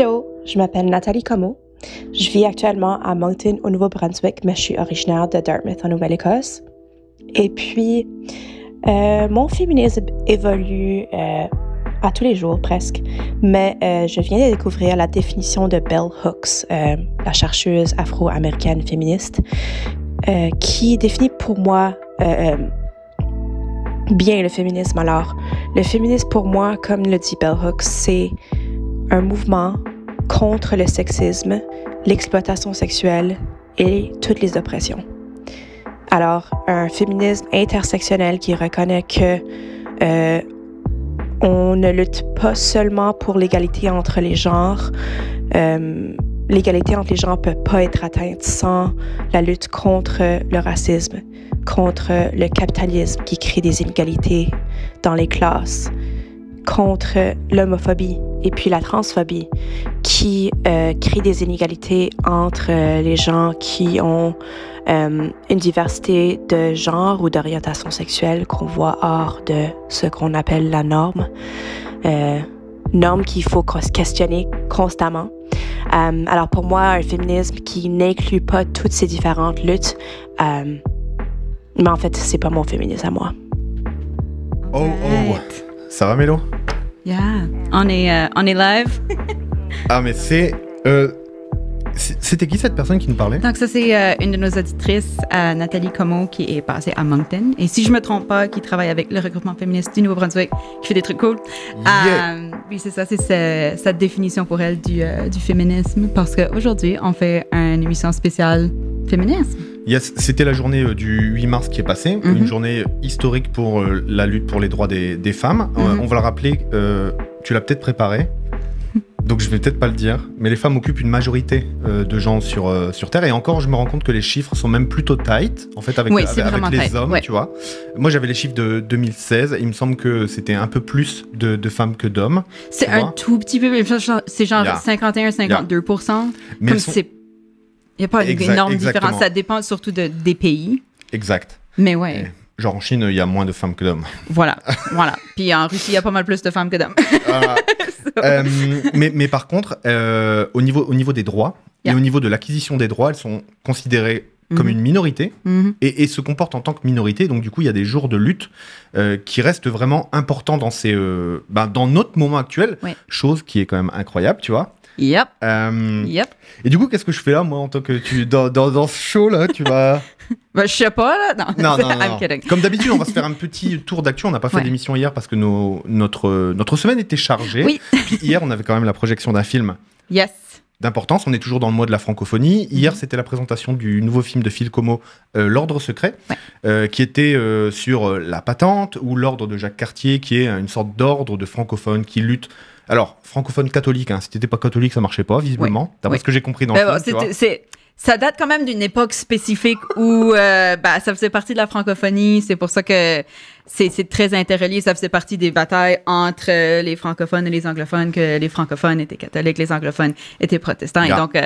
Hello, je m'appelle Nathalie Comeau. Je vis actuellement à Moncton, au Nouveau-Brunswick, mais je suis originaire de Dartmouth, en Nouvelle-Écosse. Et puis, mon féminisme évolue à tous les jours presque, mais je viens de découvrir la définition de Bell Hooks, la chercheuse afro-américaine féministe, qui définit pour moi bien le féminisme. Alors, le féminisme pour moi, comme le dit Bell Hooks, c'est un mouvement contre le sexisme, l'exploitation sexuelle et toutes les oppressions. Alors, un féminisme intersectionnel qui reconnaît que on ne lutte pas seulement pour l'égalité entre les genres. L'égalité entre les genres ne peut pas être atteinte sans la lutte contre le racisme, contre le capitalisme qui crée des inégalités dans les classes, contre l'homophobie et puis la transphobie qui crée des inégalités entre les gens qui ont une diversité de genre ou d'orientation sexuelle qu'on voit hors de ce qu'on appelle la norme. Norme qu'il faut questionner constamment. Alors pour moi, un féminisme qui n'inclut pas toutes ces différentes luttes, mais en fait, c'est pas mon féminisme à moi. Oh, ça va Mélo? Yeah, on est live. Ah mais c'était qui cette personne qui nous parlait? Donc ça c'est une de nos auditrices, Nathalie Comeau, qui est basée à Moncton. Et si je me trompe pas, qui travaille avec le regroupement féministe du Nouveau-Brunswick, qui fait des trucs cool. Oui, c'est ça, c'est sa définition pour elle du féminisme. Parce qu'aujourd'hui, on fait une émission spéciale féminisme. Yes, c'était la journée du 8 mars qui est passée, une journée historique pour la lutte pour les droits des femmes. On va le rappeler, tu l'as peut-être préparé. Donc je vais peut-être pas le dire, mais les femmes occupent une majorité de gens sur Terre. Et encore, je me rends compte que les chiffres sont même plutôt tight, en fait, avec les hommes, tu vois. Moi, j'avais les chiffres de 2016. Il me semble que c'était un peu plus de femmes que d'hommes. C'est un tout petit peu, c'est genre 51-52%. Mais comme c'est... Il n'y a pas une énorme différence. Ça dépend surtout des pays. Exact. Mais ouais. Et genre en Chine, il y a moins de femmes que d'hommes. Voilà. Puis en Russie, il y a pas mal plus de femmes que d'hommes. Mais par contre, au niveau des droits et au niveau de l'acquisition des droits, elles sont considérées comme une minorité et se comportent en tant que minorité. Donc du coup, il y a des jours de lutte qui restent vraiment importants dans notre moment actuel, chose qui est quand même incroyable, tu vois. Yep. Et du coup, qu'est-ce que je fais là, moi, en tant que dans ce show là, tu vas... Je sais pas là. Non. Comme d'habitude, on va se faire un petit tour d'actu. On n'a pas fait d'émission hier parce que notre semaine était chargée. Oui. Puis hier, on avait quand même la projection d'un film. Yes. D'importance. On est toujours dans le mois de la francophonie. Hier, c'était la présentation du nouveau film de Phil Comeau, L'Ordre secret, qui était sur la patente, ou l'Ordre de Jacques Cartier, qui est une sorte d'ordre de francophones qui lutte. Alors, francophone catholique, hein. Si t'étais pas catholique, ça marchait pas, visiblement. D'après ce que j'ai compris dans le film, ça date quand même d'une époque spécifique où ça faisait partie de la francophonie. C'est pour ça que c'est très interrelié. Ça faisait partie des batailles entre les francophones et les anglophones, que les francophones étaient catholiques, les anglophones étaient protestants. Et donc,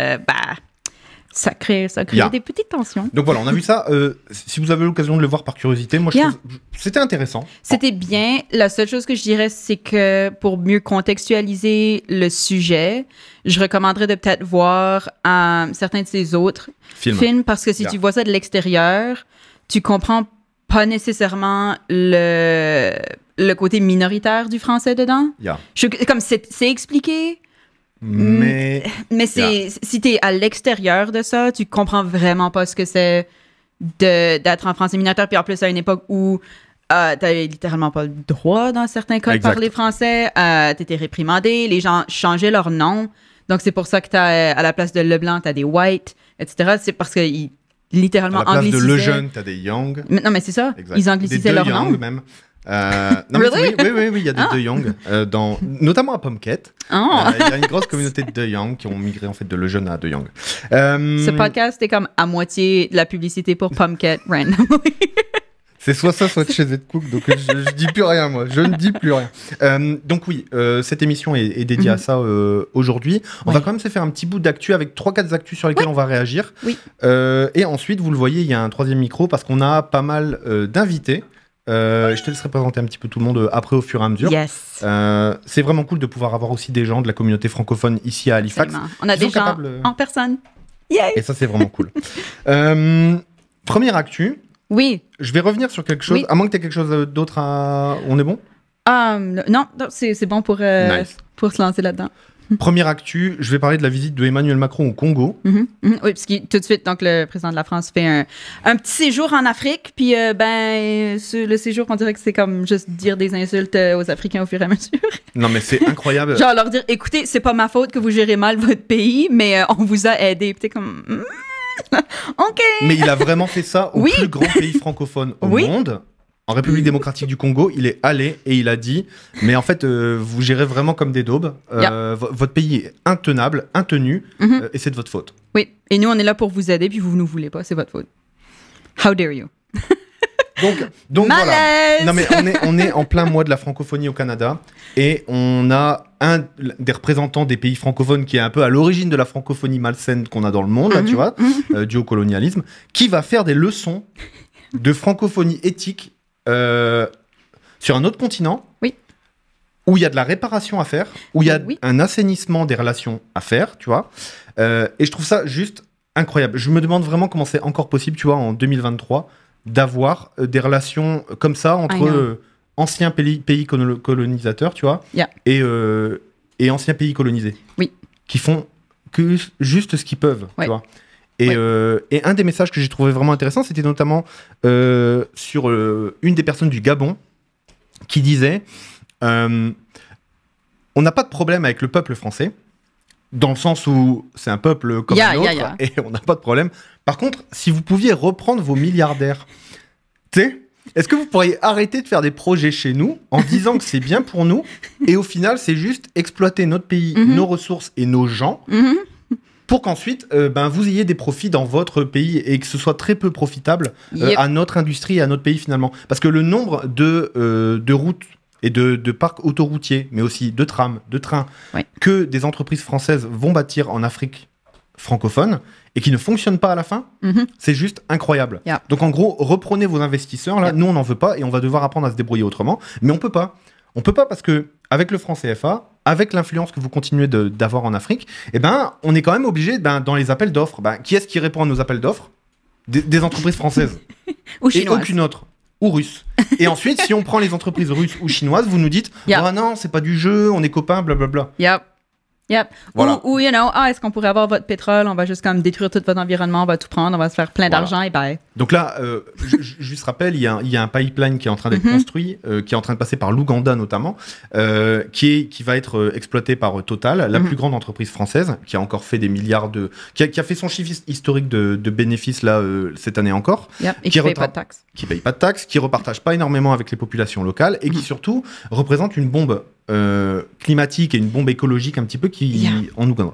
ça crée des petites tensions. Donc voilà, on a vu ça. Si vous avez l'occasion de le voir par curiosité, moi je trouve c'était intéressant. C'était bien. La seule chose que je dirais, c'est que pour mieux contextualiser le sujet, je recommanderais de peut-être voir certains de ces autres films, parce que si tu vois ça de l'extérieur, tu comprends pas nécessairement le côté minoritaire du français dedans. Comme c'est expliqué. Mais si t'es à l'extérieur de ça, tu comprends vraiment pas ce que c'est d'être en français minoritaire. Puis en plus, à une époque où t'avais littéralement pas le droit, dans certains cas, de parler français. T'étais réprimandé. Les gens changeaient leur nom. Donc, c'est pour ça que à la place de Leblanc, t'as des White, etc. C'est parce qu'ils littéralement anglicisaient. À la place de Lejeune, t'as des Young. Non, mais c'est ça. Exact. Ils anglicisaient leur nom. Même. Non, really? Oui, il y a des De Young, notamment à Pomquet. Il y a une grosse communauté de De Young qui ont migré en fait de Lejeune à De Young. Ce podcast est comme à moitié de la publicité pour Pomquet, randomly. C'est soit ça, soit chez Z-Cook, donc je dis plus rien, moi. Je ne dis plus rien. Donc oui, cette émission est dédiée à ça aujourd'hui. On va quand même se faire un petit bout d'actu avec 3-4 actus sur lesquels on va réagir. Et ensuite, vous le voyez, il y a un troisième micro parce qu'on a pas mal d'invités Je te laisserai présenter un petit peu tout le monde après au fur et à mesure. Yes. C'est vraiment cool de pouvoir avoir aussi des gens de la communauté francophone ici à Halifax. Absolument. On a des gens en personne. Yay! Et ça, c'est vraiment cool. Première actu. Oui. Je vais revenir sur quelque chose. À moins que tu aies quelque chose d'autre à... On est bon? Non, c'est bon pour se lancer là-dedans. Première actu, je vais parler de la visite de Emmanuel Macron au Congo. Oui, parce que tout de suite, donc, le président de la France fait un petit séjour en Afrique, puis le séjour, on dirait que c'est comme juste dire des insultes aux Africains au fur et à mesure. Non, mais c'est incroyable. Genre leur dire, écoutez, c'est pas ma faute que vous gérez mal votre pays, mais on vous a aidé. Puis t'es comme... OK. Mais il a vraiment fait ça au plus grand pays francophone au monde. En République démocratique du Congo, il est allé et il a dit mais en fait, vous gérez vraiment comme des daubes. Votre pays est intenable, intenu, et c'est de votre faute. Oui, et nous, on est là pour vous aider, puis vous nous voulez pas, c'est votre faute. How dare you? Donc voilà. Non mais on est en plein mois de la francophonie au Canada et on a un des représentants des pays francophones qui est un peu à l'origine de la francophonie malsaine qu'on a dans le monde, là, tu vois, dû au colonialisme, qui va faire des leçons de francophonie éthique sur un autre continent, où il y a de la réparation à faire, où il y a un assainissement des relations à faire, tu vois. Et je trouve ça juste incroyable. Je me demande vraiment comment c'est encore possible, tu vois, en 2023, d'avoir des relations comme ça entre anciens pays colonisateurs, tu vois, et anciens pays colonisés, qui font que juste ce qu'ils peuvent, tu vois. Et un des messages que j'ai trouvé vraiment intéressant, c'était notamment sur une des personnes du Gabon qui disait on n'a pas de problème avec le peuple français, dans le sens où c'est un peuple comme un autre, et on n'a pas de problème. Par contre, si vous pouviez reprendre vos milliardaires, tu sais, est-ce que vous pourriez arrêter de faire des projets chez nous en disant que c'est bien pour nous, et au final, c'est juste exploiter notre pays, nos ressources et nos gens, pour qu'ensuite, vous ayez des profits dans votre pays et que ce soit très peu profitable à notre industrie et à notre pays finalement. Parce que le nombre de routes et de parcs autoroutiers, mais aussi de trams, de trains, que des entreprises françaises vont bâtir en Afrique francophone et qui ne fonctionnent pas à la fin, c'est juste incroyable. Donc en gros, reprenez vos investisseurs, là, nous on n'en veut pas et on va devoir apprendre à se débrouiller autrement, mais on peut pas. On peut pas parce que avec le franc CFA, avec l'influence que vous continuez d'avoir en Afrique, on est quand même obligé, dans les appels d'offres, qui est-ce qui répond à nos appels d'offres? Des entreprises françaises. Ou chinoises. Et aucune autre. Ou russes. Et ensuite, si on prend les entreprises russes ou chinoises, vous nous dites oh non, c'est pas du jeu, on est copains, blablabla. Voilà. Ou est-ce qu'on pourrait avoir votre pétrole, on va juste comme détruire tout votre environnement, on va tout prendre, on va se faire plein d'argent et bye. Donc là, juste rappelle, il y a un pipeline qui est en train d'être construit, qui est en train de passer par l'Ouganda notamment, qui va être exploité par Total, la plus grande entreprise française, qui a encore fait des milliards qui a fait son chiffre historique de bénéfices là cette année encore. Et qui paye pas de taxes. Qui paye pas de taxes, qui repartage pas énormément avec les populations locales et qui surtout représente une bombe climatique et une bombe écologique un petit peu en Ouganda.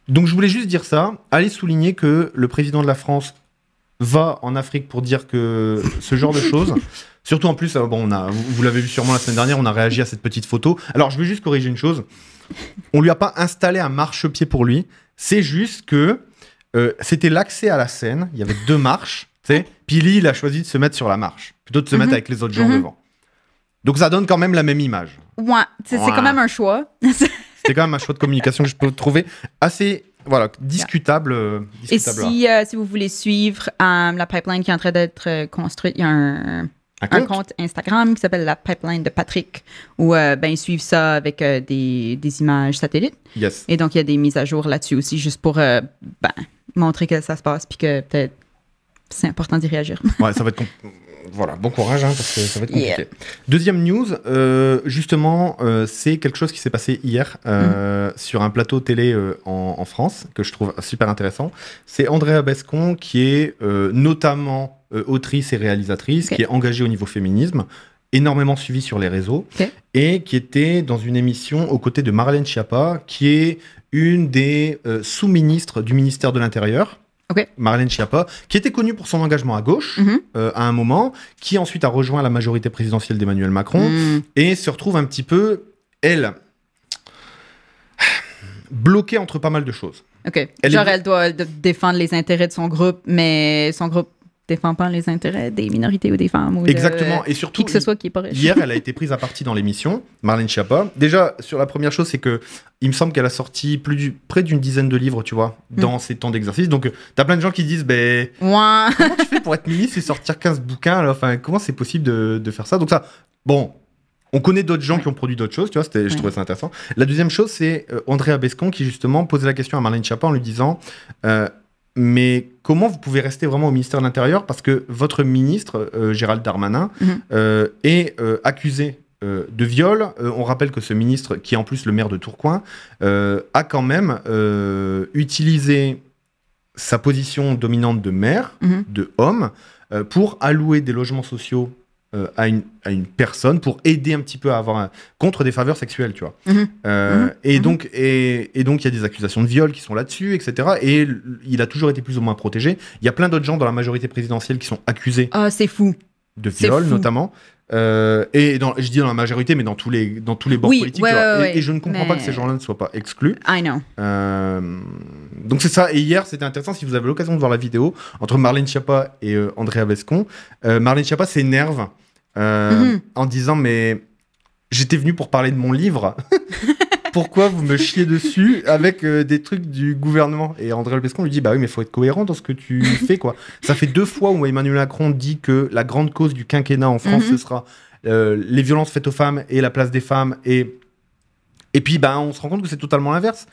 Donc je voulais juste dire ça, aller souligner que le président de la France va en Afrique pour dire que ce genre de choses, surtout en plus, vous l'avez vu sûrement la semaine dernière, on a réagi à cette petite photo. Alors je veux juste corriger une chose, on lui a pas installé un marchepied pour lui, c'est juste que c'était l'accès à la scène, il y avait 2 marches, puis lui il a choisi de se mettre sur la marche, plutôt de se mettre avec les autres gens devant. Donc ça donne quand même la même image. C'est quand même un choix. C'était quand même un choix de communication que je peux trouver assez discutable. Et si vous voulez suivre la pipeline qui est en train d'être construite, il y a un compte Instagram qui s'appelle la pipeline de Patrick, où ils suivent ça avec des images satellites. Yes. Et donc il y a des mises à jour là-dessus aussi, juste pour montrer que ça se passe, puis que peut-être c'est important d'y réagir. Ouais, ça va être voilà, bon courage, parce que ça va être compliqué. Deuxième news, justement, c'est quelque chose qui s'est passé hier sur un plateau télé en France, que je trouve super intéressant. C'est Andrea Bescon, qui est notamment autrice et réalisatrice, qui est engagée au niveau féminisme, énormément suivie sur les réseaux, et qui était dans une émission aux côtés de Marlène Schiappa, qui est une des sous-ministres du ministère de l'Intérieur. Marlène Schiappa, qui était connue pour son engagement à gauche à un moment, qui ensuite a rejoint la majorité présidentielle d'Emmanuel Macron et se retrouve un petit peu, elle, bloquée entre pas mal de choses. Elle doit défendre les intérêts de son groupe, mais son groupe défend pas les intérêts des minorités ou des femmes. Ou exactement. Et surtout, qui que ce soit qui est pas riche. Hier, elle a été prise à partie dans l'émission, Marlène Schiappa. Déjà, sur la première chose, c'est que il me semble qu'elle a sorti près d'une dizaine de livres, tu vois, dans ses temps d'exercice. Donc, t'as plein de gens qui disent, comment tu fais pour être ministre et sortir 15 bouquins alors, enfin, comment c'est possible de faire ça? Donc ça, bon... On connaît d'autres gens qui ont produit d'autres choses, tu vois, je trouvais ça intéressant. La deuxième chose, c'est Andrea Bescon qui, justement, posait la question à Marlène Schiappa en lui disant mais comment vous pouvez rester vraiment au ministère de l'Intérieur parce que votre ministre, Gérald Darmanin, est accusé de viol. On rappelle que ce ministre, qui est en plus le maire de Tourcoing, a quand même utilisé sa position dominante de maire, de homme, pour allouer des logements sociaux à une personne pour aider un petit peu à avoir contre des faveurs sexuelles, tu vois. Et donc il y a des accusations de viol qui sont là-dessus, etc. Et il a toujours été plus ou moins protégé. Il y a plein d'autres gens dans la majorité présidentielle qui sont accusés. C'est fou. De viol, notamment. Je dis dans la majorité, mais dans tous les bords politiques. Et je ne comprends pas que ces gens-là ne soient pas exclus. I know. Donc c'est ça. Et hier, c'était intéressant, si vous avez l'occasion de voir la vidéo, entre Marlène Schiappa et Andrea Bescon. Marlène Schiappa s'énerve en disant, mais j'étais venu pour parler de mon livre. Pourquoi vous me chiez dessus avec des trucs du gouvernement? Et Andrea Bescon lui dit, bah oui, mais il faut être cohérent dans ce que tu fais, quoi. Ça fait 2 fois où Emmanuel Macron dit que la grande cause du quinquennat en France, ce sera les violences faites aux femmes et la place des femmes. Et puis, on se rend compte que c'est totalement l'inverse.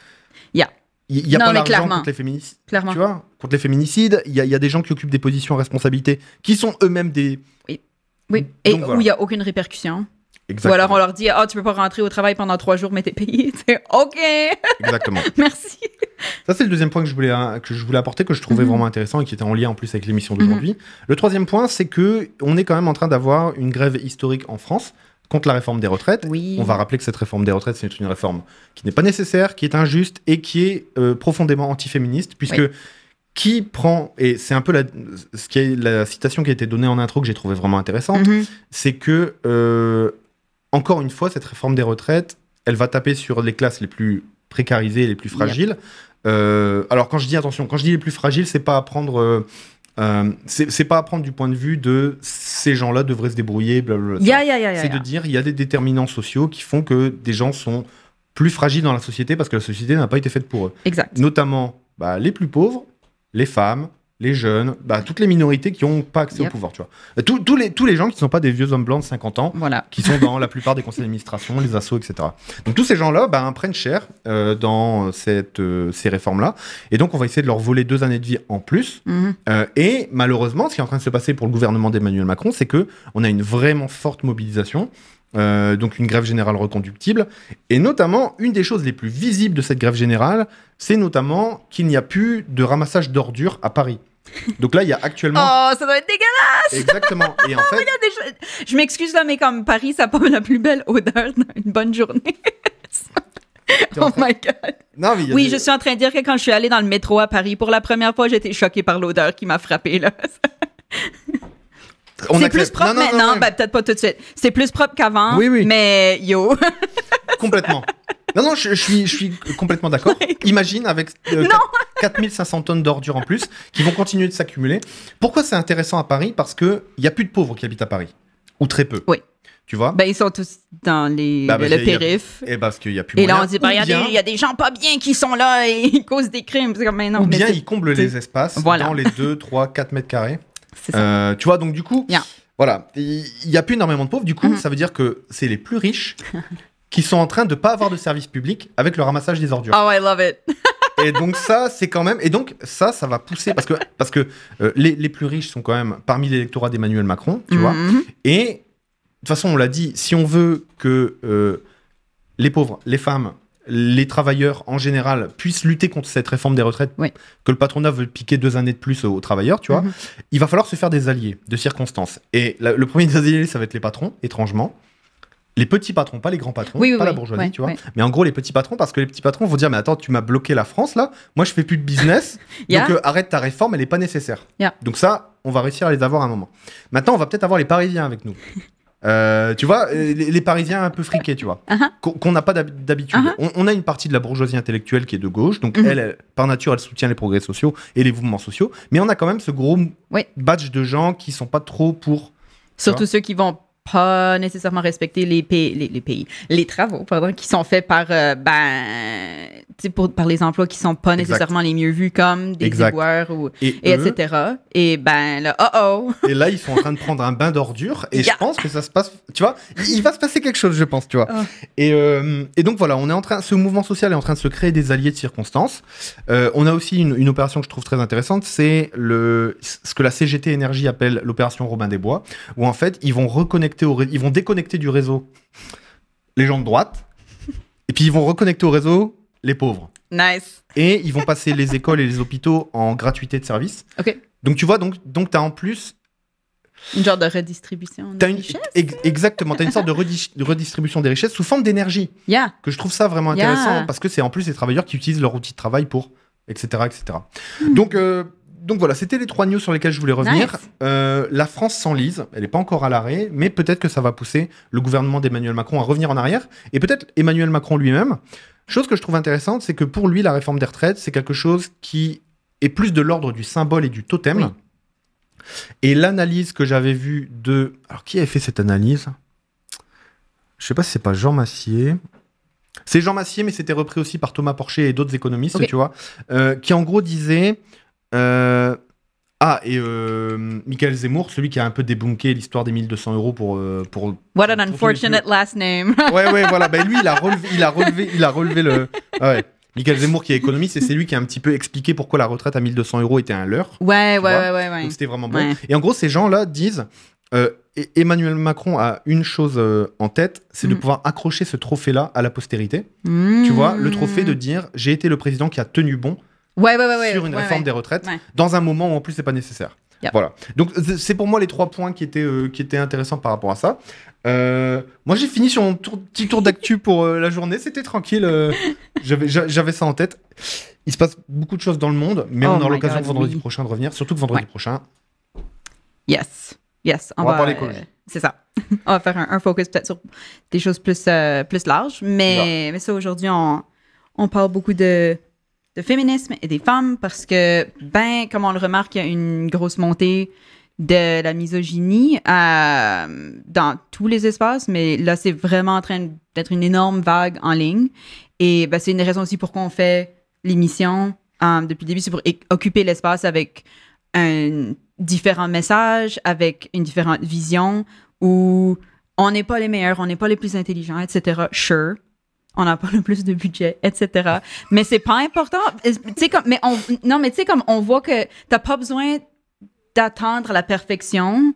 Il y a pas d'argent contre les féminicides. Clairement. Tu vois, contre les féminicides, il y a des gens qui occupent des positions à responsabilité qui sont eux-mêmes des... Oui, et donc, où il n'y a aucune répercussion. Exactement. Ou alors on leur dit, tu peux pas rentrer au travail pendant 3 jours, mais t'es payé. C'est OK. Exactement. Merci. Ça, c'est le deuxième point que je voulais apporter, que je trouvais vraiment intéressant et qui était en lien en plus avec l'émission d'aujourd'hui. Le troisième point, c'est qu'on est quand même en train d'avoir une grève historique en France contre la réforme des retraites. Oui. On va rappeler que cette réforme des retraites, c'est une réforme qui n'est pas nécessaire, qui est injuste et qui est profondément antiféministe, puisque qui prend, et c'est un peu la citation qui a été donnée en intro que j'ai trouvé vraiment intéressante, c'est que, encore une fois, cette réforme des retraites, elle va taper sur les classes les plus précarisées et les plus fragiles. Alors, quand je dis les plus fragiles, c'est pas à prendre... c'est pas à prendre du point de vue de ces gens-là devraient se débrouiller, blablabla. C'est de dire il y a des déterminants sociaux qui font que des gens sont plus fragiles dans la société parce que la société n'a pas été faite pour eux. Exact. Notamment les plus pauvres, les femmes, les jeunes, toutes les minorités qui n'ont pas accès au pouvoir, tu vois. Tous les gens qui ne sont pas des vieux hommes blancs de 50 ans, qui sont dans la plupart des conseils d'administration, les assos, etc. Donc tous ces gens-là prennent cher dans ces réformes-là. Et donc on va essayer de leur voler 2 années de vie en plus. Et malheureusement, ce qui est en train de se passer pour le gouvernement d'Emmanuel Macron, c'est qu'on a une vraiment forte mobilisation. Donc une grève générale reconductible. Et notamment, une des choses les plus visibles de cette grève générale, c'est notamment qu'il n'y a plus de ramassage d'ordures à Paris. Donc là, il y a actuellement... Oh, ça doit être dégueulasse! Exactement. Et en fait... Je m'excuse là, mais comme Paris, ça n'a pas la plus belle odeur d'une bonne journée. Oh my God. Non, mais je suis en train de dire que quand je suis allée dans le métro à Paris, pour la première fois, j'étais choquée par l'odeur qui m'a frappée, là. C'est plus propre maintenant, peut-être pas tout de suite. C'est plus propre qu'avant, mais yo. Complètement. Non, je suis complètement d'accord. Imagine avec 4500 tonnes d'ordures en plus qui vont continuer de s'accumuler. Pourquoi c'est intéressant à Paris? Parce qu'il n'y a plus de pauvres qui habitent à Paris. Ou très peu. Oui. Tu vois? Ils sont tous dans le périph'. Et parce qu'il n'y a plus moyen. Et là, on dit, il y a des gens pas bien qui sont là et ils causent des crimes. C'est comme, non, ou bien ils comblent les espaces dans les 2, 3, 4 mètres carrés. C'est ça. Tu vois, donc du coup, voilà, il n'y a plus énormément de pauvres. Du coup, ça veut dire que c'est les plus riches qui sont en train de ne pas avoir de service public avec le ramassage des ordures. Oh, I love it. Et donc ça, c'est quand même... Et donc ça va pousser... Parce que les plus riches sont quand même parmi l'électorat d'Emmanuel Macron, tu vois. Et de toute façon, on l'a dit, si on veut que les pauvres, les femmes, les travailleurs en général puissent lutter contre cette réforme des retraites, que le patronat veut piquer 2 années de plus aux travailleurs, tu vois, il va falloir se faire des alliés de circonstances. Et le premier des alliés, ça va être les patrons, étrangement. Les petits patrons, pas les grands patrons, pas la bourgeoisie, tu vois. Mais en gros, les petits patrons, parce que les petits patrons vont dire, mais attends, tu m'as bloqué la France, là. Moi, je fais plus de business. Donc, arrête ta réforme, elle n'est pas nécessaire. Donc ça, on va réussir à les avoir à un moment. Maintenant, on va peut-être avoir les Parisiens avec nous. Tu vois, les Parisiens un peu friqués, tu vois, qu'on n'a pas d'habitude. On a une partie de la bourgeoisie intellectuelle qui est de gauche, donc elle, par nature, elle soutient les progrès sociaux et les mouvements sociaux, mais on a quand même ce gros batch de gens qui sont pas trop pour... Surtout ceux qui vont pas nécessairement respecter les travaux qui sont faits par par les emplois qui sont pas nécessairement les mieux vus, comme des éboueurs etc. Et là, et là, ils sont en train de prendre un bain d'ordures, et je pense que ça se passe, tu vois, il va se passer quelque chose, je pense, tu vois. Et donc voilà, ce mouvement social est en train de se créer des alliés de circonstance. On a aussi une opération que je trouve très intéressante, c'est ce que la CGT Énergie appelle l'opération Robin des Bois, où en fait, ils vont déconnecter du réseau les gens de droite, et puis ils vont reconnecter au réseau les pauvres. Nice. Et ils vont passer les écoles et les hôpitaux en gratuité de service. Ok. Donc tu vois, donc tu as en plus... Une genre de redistribution des richesses. Exactement, tu as une sorte de redistribution des richesses sous forme d'énergie. Que je trouve ça vraiment intéressant, parce que c'est en plus les travailleurs qui utilisent leur outil de travail pour... etc. etc. Donc voilà, c'était les 3 news sur lesquelles je voulais revenir. Nice. La France s'enlise, elle n'est pas encore à l'arrêt, mais peut-être que ça va pousser le gouvernement d'Emmanuel Macron à revenir en arrière, et peut-être Emmanuel Macron lui-même. Chose que je trouve intéressante, c'est que pour lui, la réforme des retraites, c'est quelque chose qui est plus de l'ordre du symbole et du totem. Oui. Et l'analyse que j'avais vue de... Alors, qui avait fait cette analyse ? Je ne sais pas si c'est pas Jean Massier. C'est Jean Massier, mais c'était repris aussi par Thomas Porcher et d'autres économistes, tu vois, qui en gros disait... Michael Zemmour, celui qui a un peu débunké l'histoire des 1200 € pour What an unfortunate last name. ouais, voilà. Ben lui, il a relevé le... Ouais. Michael Zemmour qui est économiste, et c'est lui qui a un petit peu expliqué pourquoi la retraite à 1200 € était un leurre. Ouais. Donc c'était vraiment bon. Ouais. Et en gros, ces gens-là disent... Emmanuel Macron a une chose en tête, c'est de pouvoir accrocher ce trophée-là à la postérité. Tu vois, le trophée de dire « J'ai été le président qui a tenu bon ». Sur une réforme des retraites, dans un moment où en plus c'est pas nécessaire. Voilà. Donc c'est pour moi les 3 points qui étaient intéressants par rapport à ça. Moi j'ai fini sur mon petit tour d'actu pour la journée. C'était tranquille. J'avais ça en tête. Il se passe beaucoup de choses dans le monde, mais on aura l'occasion vendredi prochain de revenir. Surtout que vendredi prochain. Yes. On va parler écologie. C'est ça. On va faire un focus peut-être sur des choses plus larges. Mais ça aujourd'hui on parle beaucoup de féminisme et des femmes parce que, comme on le remarque, il y a une grosse montée de la misogynie dans tous les espaces, mais là, c'est vraiment en train d'être une énorme vague en ligne. Et c'est une des raisons aussi pourquoi on fait l'émission depuis le début, c'est pour occuper l'espace avec un différent message, avec une différente vision où on n'est pas les meilleurs, on n'est pas les plus intelligents, etc. Sure. On n'a pas le plus de budget, etc. Mais c'est pas important. Tu sais, comme on voit que t'as pas besoin d'attendre la perfection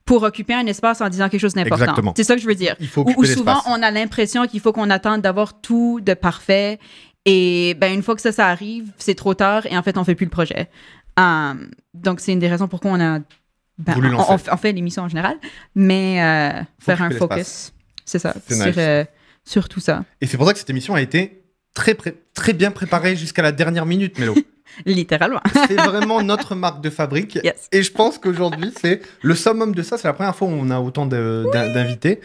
pour occuper un espace en disant quelque chose d'important. Exactement. C'est ça que je veux dire. Il faut occuper l'espace. Souvent, on a l'impression qu'il faut qu'on attende d'avoir tout de parfait. Et une fois que ça arrive, c'est trop tard et en fait, on fait plus le projet. Donc, c'est une des raisons pourquoi on a... on fait l'émission en général, mais faire un focus. C'est ça. Sur tout ça. Et c'est pour ça que cette émission a été très bien préparée jusqu'à la dernière minute, Mélo. Littéralement. C'est vraiment notre marque de fabrique. Yes. Et je pense qu'aujourd'hui, c'est le summum de ça. C'est la première fois où on a autant d'invités.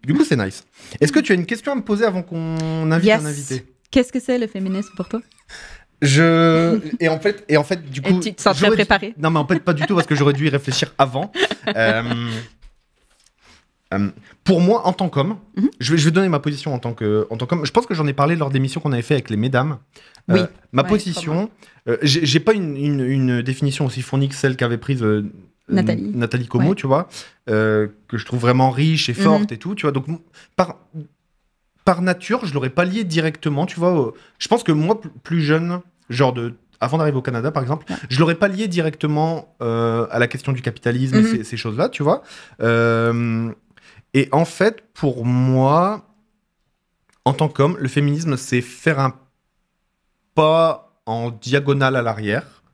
Du coup, c'est nice. Est-ce que tu as une question à me poser avant qu'on invite un invité ? Qu'est-ce que c'est le féminisme pour toi ? Et en fait, du coup... Tu te sens très préparé ? Non, mais en fait, pas du tout, parce que j'aurais dû y réfléchir avant. Pour moi, en tant qu'homme, je vais donner ma position en tant qu'homme. Je pense que j'en ai parlé lors d'émissions qu'on avait fait avec les mesdames. Ma position, j'ai pas une définition aussi fournie que celle qu'avait prise Nathalie Como, tu vois, que je trouve vraiment riche et forte et tout, tu vois. Donc, par nature, je l'aurais pas lié directement, tu vois. Je pense que moi, plus jeune, avant d'arriver au Canada, par exemple, je l'aurais pas lié directement à la question du capitalisme et ces choses-là, tu vois. Et en fait, pour moi, en tant qu'homme, le féminisme, c'est faire un pas en diagonale à l'arrière.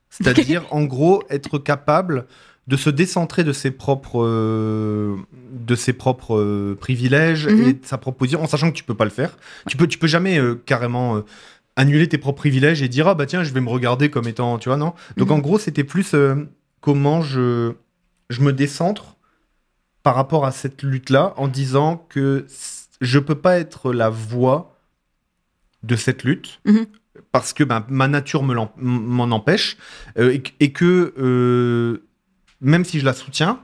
C'est-à-dire, en gros, être capable de se décentrer de ses propres privilèges et de sa propre position, en sachant que tu peux pas le faire. Tu peux jamais carrément annuler tes propres privilèges et dire « Ah bah tiens, je vais me regarder comme étant... » Tu vois, non ? Donc en gros, c'était plus comment je me décentre par rapport à cette lutte-là en disant que je peux pas être la voix de cette lutte parce que ma nature m'en empêche et que même si je la soutiens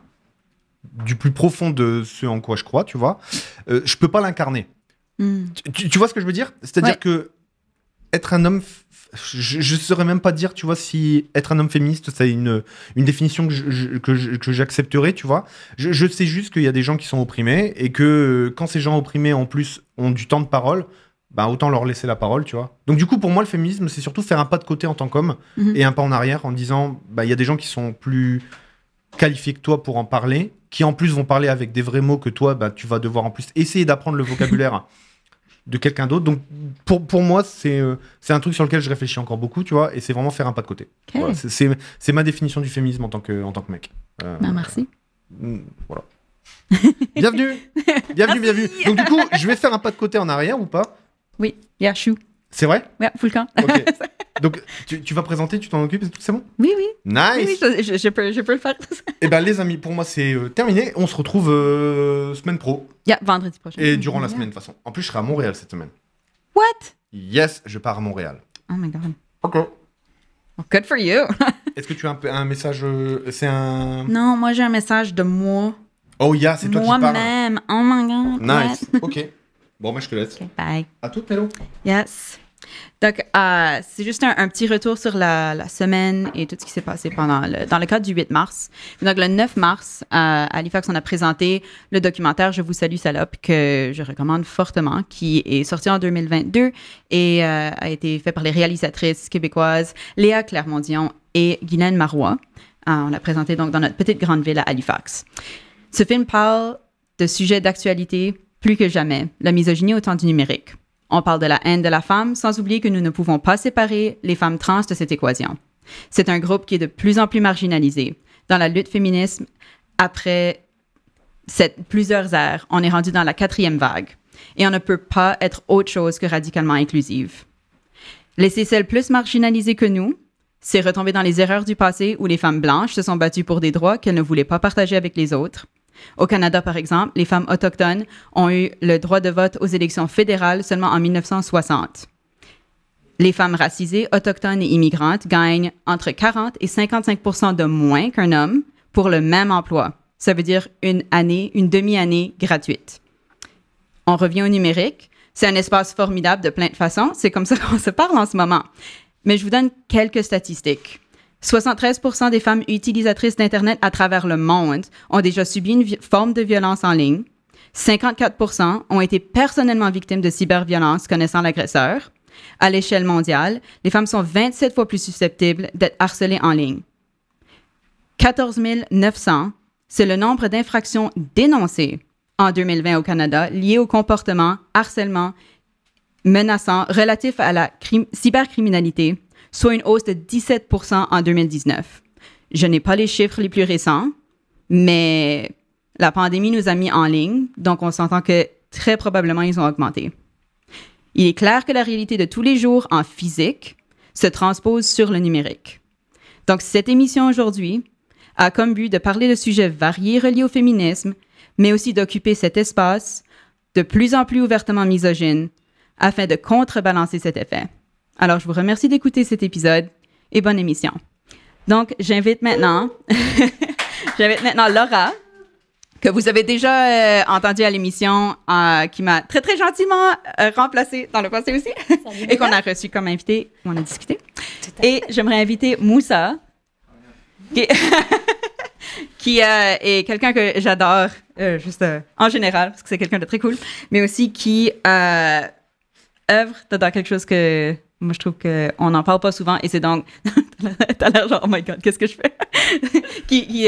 du plus profond de ce en quoi je crois, tu vois, je peux pas l'incarner. Tu vois ce que je veux dire ? C'est-à-dire que être un homme, je saurais même pas dire, tu vois, si être un homme féministe, c'est une définition que j'accepterais, tu vois. Je sais juste qu'il y a des gens qui sont opprimés et que quand ces gens opprimés, en plus, ont du temps de parole, autant leur laisser la parole, tu vois. Donc du coup, pour moi, le féminisme, c'est surtout faire un pas de côté en tant qu'homme et un pas en arrière en disant, il y a des gens qui sont plus qualifiés que toi pour en parler, qui en plus vont parler avec des vrais mots que toi, tu vas devoir en plus essayer d'apprendre le vocabulaire de quelqu'un d'autre. Donc pour moi, c'est un truc sur lequel je réfléchis encore beaucoup, tu vois, et c'est vraiment faire un pas de côté. Okay. Voilà, c'est ma définition du féminisme en tant que mec. Merci. Voilà. Bienvenue. Donc du coup, je vais faire un pas de côté en arrière ou pas ? Oui, yeah, chou. C'est vrai ? Ouais, full camp. Okay. Donc, tu vas présenter, tu t'en occupes, c'est bon ? Oui. Nice. Oui, je peux le faire. Eh bien, les amis, pour moi, c'est terminé. On se retrouve semaine pro. Vendredi prochain. Et durant la semaine, de toute façon. En plus, je serai à Montréal cette semaine. What ? Yes, je pars à Montréal. Oh my God. OK. Well, good for you. Est-ce que tu as un message c'est un... Non, moi, j'ai un message de moi. Oh, yeah, c'est toi qui parles. Moi-même. Oh my God. Nice. OK. Bon, je te laisse. OK, bye. À toute, Mélo. Yes. Donc, c'est juste un petit retour sur la semaine et tout ce qui s'est passé dans le cadre du 8 mars. Donc, le 9 mars, à Halifax, on a présenté le documentaire « Je vous salue, salope » que je recommande fortement, qui est sorti en 2022 et a été fait par les réalisatrices québécoises Léa Clermont-Dion et Guylaine Marois. On l'a présenté donc dans notre petite grande ville à Halifax. Ce film parle de sujets d'actualité plus que jamais, la misogynie au temps du numérique. On parle de la haine de la femme, sans oublier que nous ne pouvons pas séparer les femmes trans de cette équation. C'est un groupe qui est de plus en plus marginalisé. Dans la lutte féministe, après plusieurs ères, on est rendu dans la 4e vague. Et on ne peut pas être autre chose que radicalement inclusive. Laisser celles plus marginalisées que nous, c'est retomber dans les erreurs du passé où les femmes blanches se sont battues pour des droits qu'elles ne voulaient pas partager avec les autres. Au Canada, par exemple, les femmes autochtones ont eu le droit de vote aux élections fédérales seulement en 1960. Les femmes racisées, autochtones et immigrantes gagnent entre 40 et 55 % de moins qu'un homme pour le même emploi. Ça veut dire une demi-année gratuite. On revient au numérique. C'est un espace formidable de plein de façons. C'est comme ça qu'on se parle en ce moment. Mais je vous donne quelques statistiques. 73 % des femmes utilisatrices d'Internet à travers le monde ont déjà subi une forme de violence en ligne. 54 % ont été personnellement victimes de cyberviolence connaissant l'agresseur. À l'échelle mondiale, les femmes sont 27 fois plus susceptibles d'être harcelées en ligne. 14 900, c'est le nombre d'infractions dénoncées en 2020 au Canada liées au comportement, harcèlement, menaçant relatif à la cybercriminalité, soit une hausse de 17 % en 2019. Je n'ai pas les chiffres les plus récents, mais la pandémie nous a mis en ligne, donc on s'entend que très probablement ils ont augmenté. Il est clair que la réalité de tous les jours en physique se transpose sur le numérique. Donc cette émission aujourd'hui a comme but de parler de sujets variés reliés au féminisme, mais aussi d'occuper cet espace de plus en plus ouvertement misogyne afin de contrebalancer cet effet. Alors, je vous remercie d'écouter cet épisode et bonne émission. Donc, j'invite maintenant Laura, que vous avez déjà entendue à l'émission, qui m'a très, très gentiment remplacée dans le passé aussi, et qu'on a reçu comme invité, on a discuté. Et j'aimerais inviter Moussa, qui est quelqu'un que j'adore, juste en général, parce que c'est quelqu'un de très cool, mais aussi qui œuvre dans quelque chose que moi je trouve qu'on n'en parle pas souvent, et c'est donc, t'as l'air genre, oh my God, qu'est-ce que je fais? qui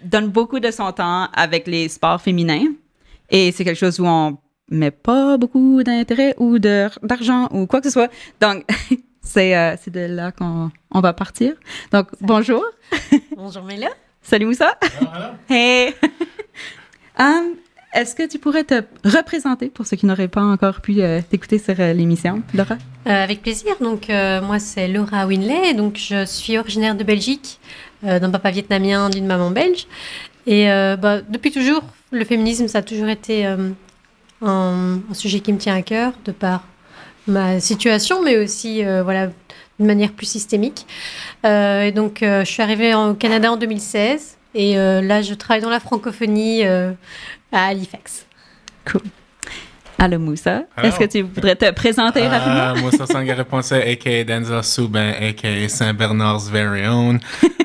donne beaucoup de son temps avec les sports féminins, et c'est quelque chose où on met pas beaucoup d'intérêt ou d'argent ou quoi que ce soit. Donc, c'est de là qu'on va partir. Donc, bonjour. Bonjour Méla. Salut Moussa. Hello. Hey. Est-ce que tu pourrais te représenter pour ceux qui n'auraient pas encore pu t'écouter sur l'émission, Laura? Avec plaisir. Donc, moi, c'est Laura Winley. Donc, je suis originaire de Belgique, d'un papa vietnamien, d'une maman belge. Et depuis toujours, le féminisme, ça a toujours été un sujet qui me tient à cœur, de par ma situation, mais aussi d'une manière plus systémique. Et donc, je suis arrivée au Canada en 2016, et là, je travaille dans la francophonie à Halifax. Cool. Allô, Moussa. Est-ce que tu voudrais te présenter rapidement? Moussa Sangare Ponce, a.k.a. Denzel Soubin, a.k.a. Saint-Bernard's very own.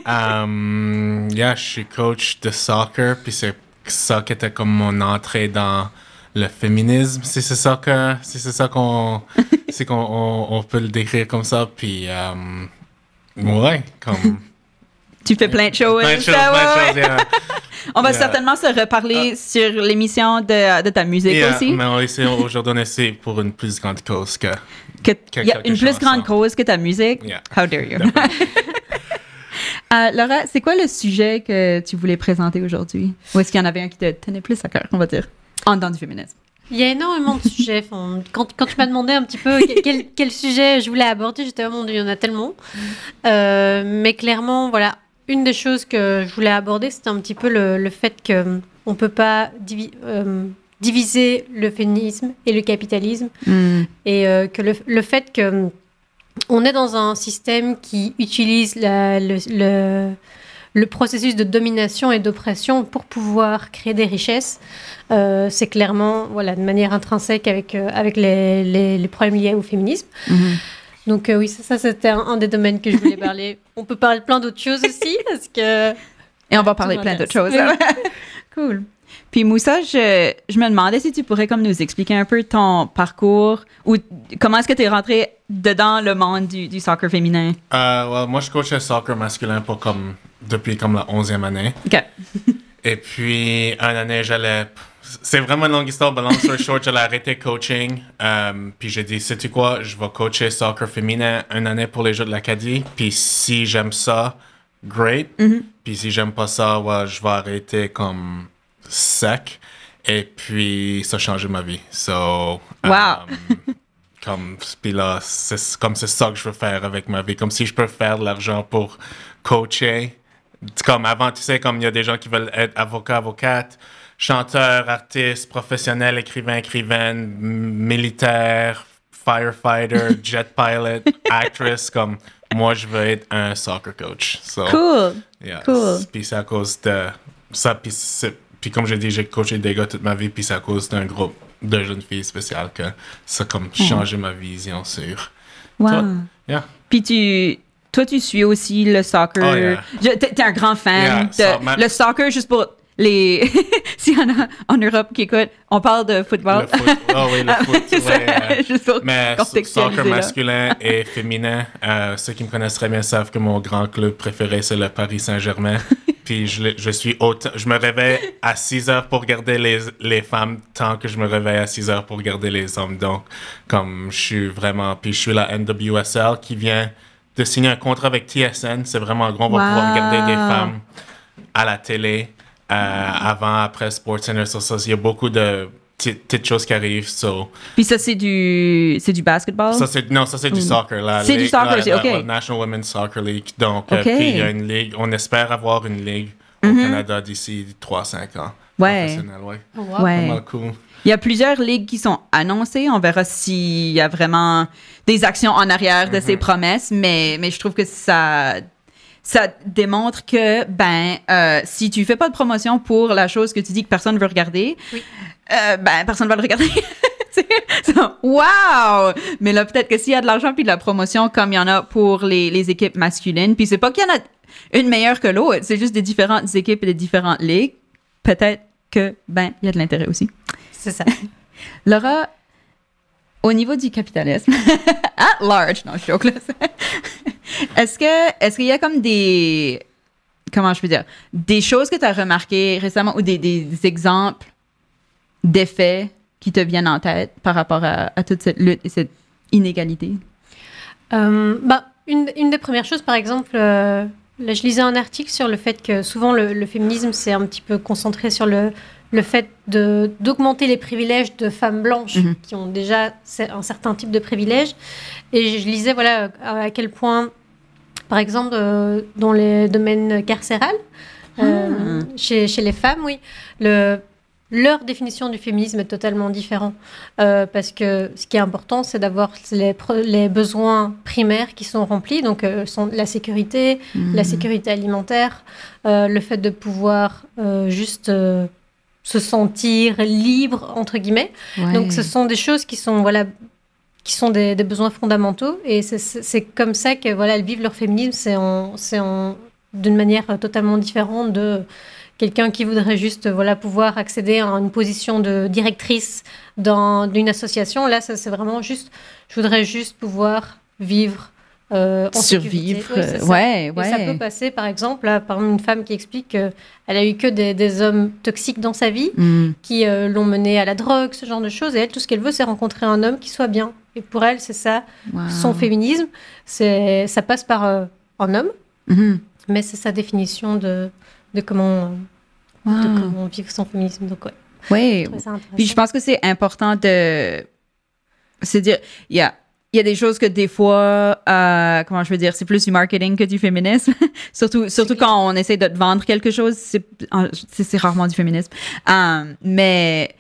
Je suis coach de soccer, puis c'est ça qui était comme mon entrée dans le féminisme. C'est ça qu'on peut le décrire comme ça, puis comme... Tu fais plein de choses. Plein de choses. On va certainement se reparler sur l'émission de ta musique aussi. Mais aujourd'hui, on essaie pour une plus grande cause que il y a une plus grande cause que ta musique. Yeah. How dare you? Laura, c'est quoi le sujet que tu voulais présenter aujourd'hui? Ou est-ce qu'il y en avait un qui te tenait plus à cœur, on va dire, en dedans du féminisme? Il y a énormément de sujets. Quand tu m'as demandé un petit peu quel sujet je voulais aborder, j'étais mon Dieu, il y en a tellement. Mais clairement, voilà, une des choses que je voulais aborder, c'était un petit peu le fait qu'on ne peut pas diviser le féminisme et le capitalisme. Et que le fait qu'on est dans un système qui utilise le processus de domination et d'oppression pour pouvoir créer des richesses, c'est clairement de manière intrinsèque avec les problèmes liés au féminisme. Donc oui, ça c'était un des domaines que je voulais parler. On peut parler de plein d'autres choses aussi, parce que... Et on va parler plein d'autres choses. Cool. Puis Moussa, je me demandais si tu pourrais comme nous expliquer un peu ton parcours, ou comment est-ce que tu es rentré dedans le monde du soccer féminin? Moi, je coachais soccer masculin depuis la 11e année. OK. Et puis, une année, c'est vraiment une longue histoire, mais long story short, j'allais arrêter coaching. Puis j'ai dit, sais-tu quoi, je vais coacher soccer féminin une année pour les Jeux de l'Acadie. Puis si j'aime ça, great. Puis si j'aime pas ça, je vais arrêter comme sec. Et puis, ça a changé ma vie. So, puis là, c'est ça que je veux faire avec ma vie. Comme si je peux faire de l'argent pour coacher. Comme avant, tu sais, comme il y a des gens qui veulent être avocat, avocate, chanteur, artiste, professionnel, écrivaine, militaire, firefighter, jet pilot, actress, comme moi, je veux être un soccer coach. So, cool. Yeah. Cool. Puis c'est à cause de ça, puis comme je dis, j'ai coaché des gars toute ma vie, puis c'est à cause d'un groupe de jeunes filles spéciales que ça a comme changé ma vision sur... Wow. Toi? Yeah. Puis toi, tu suis aussi le soccer. Oh, yeah. T'es un grand fan Yeah, le soccer, juste pour les... S'il y en a en Europe qui écoutent, on parle de football. Le foot. Oh oui, le foot. Juste pour mais contextualiser, soccer masculin et féminin, ceux qui me connaissent très bien savent que mon grand club préféré, c'est le Paris Saint-Germain. Puis je me réveille à 6 heures pour regarder les femmes tant que je me réveille à 6 heures pour regarder les hommes. Donc, comme je suis vraiment... Puis je suis la NWSL qui vient de signer un contrat avec TSN. C'est vraiment gros. On va pouvoir regarder des femmes à la télé. Avant, après SportsCenter, il y a beaucoup de petites choses qui arrivent. Puis ça, c'est du basketball? Ça, c'est du soccer. C'est du soccer, c'est OK. La National Women's Soccer League. Donc, puis il y a une ligue. On espère avoir une ligue au Canada d'ici 3-5 ans. Professionnelle, ouais. Vraiment cool. Il y a plusieurs ligues qui sont annoncées. On verra s'il y a vraiment des actions en arrière de ces promesses. Mais je trouve que ça démontre que, si tu fais pas de promotion pour la chose que tu dis que personne veut regarder, personne va le regarder. Wow! Mais là, peut-être que s'il y a de l'argent puis de la promotion, comme il y en a pour les équipes masculines, puis c'est pas qu'il y en a une meilleure que l'autre, c'est juste des différentes équipes et des différentes ligues, peut-être que, il y a de l'intérêt aussi. C'est ça. Laura, au niveau du capitalisme, at large, non, je joke là. Est-ce qu'il y a comme des choses que tu as remarquées récemment ou des exemples d'effets qui te viennent en tête par rapport à toute cette lutte et cette inégalité? Une des premières choses, par exemple, là, je lisais un article sur le fait que souvent le féminisme s'est un petit peu concentré sur le fait d'augmenter les privilèges de femmes blanches qui ont déjà un certain type de privilèges. Et je lisais à quel point, par exemple, dans les domaines carcérales, Chez les femmes, oui. Leur définition du féminisme est totalement différente. Parce que ce qui est important, c'est d'avoir les besoins primaires qui sont remplis. Donc, sont la sécurité alimentaire, le fait de pouvoir juste se sentir libre, entre guillemets. Ouais. Donc, ce sont des choses qui sont, des besoins fondamentaux. Et c'est comme ça que, elles vivent leur féminisme. D'une manière totalement différente de quelqu'un qui voudrait juste pouvoir accéder à une position de directrice d'une association. Là, ça, c'est vraiment juste, je voudrais juste pouvoir vivre en survivre. Oui, ouais. Et ça peut passer, par exemple, par une femme qui explique qu'elle a eu que des hommes toxiques dans sa vie, qui l'ont menée à la drogue, ce genre de choses. Et elle, tout ce qu'elle veut, c'est rencontrer un homme qui soit bien. Et pour elle, c'est ça, son féminisme. Ça passe par un homme. Mais c'est sa définition de comment vivre son féminisme. Donc, oui. Puis je pense que c'est important de se dire, il y a des choses que des fois, c'est plus du marketing que du féminisme. surtout quand on essaie de te vendre quelque chose, c'est rarement du féminisme. Mais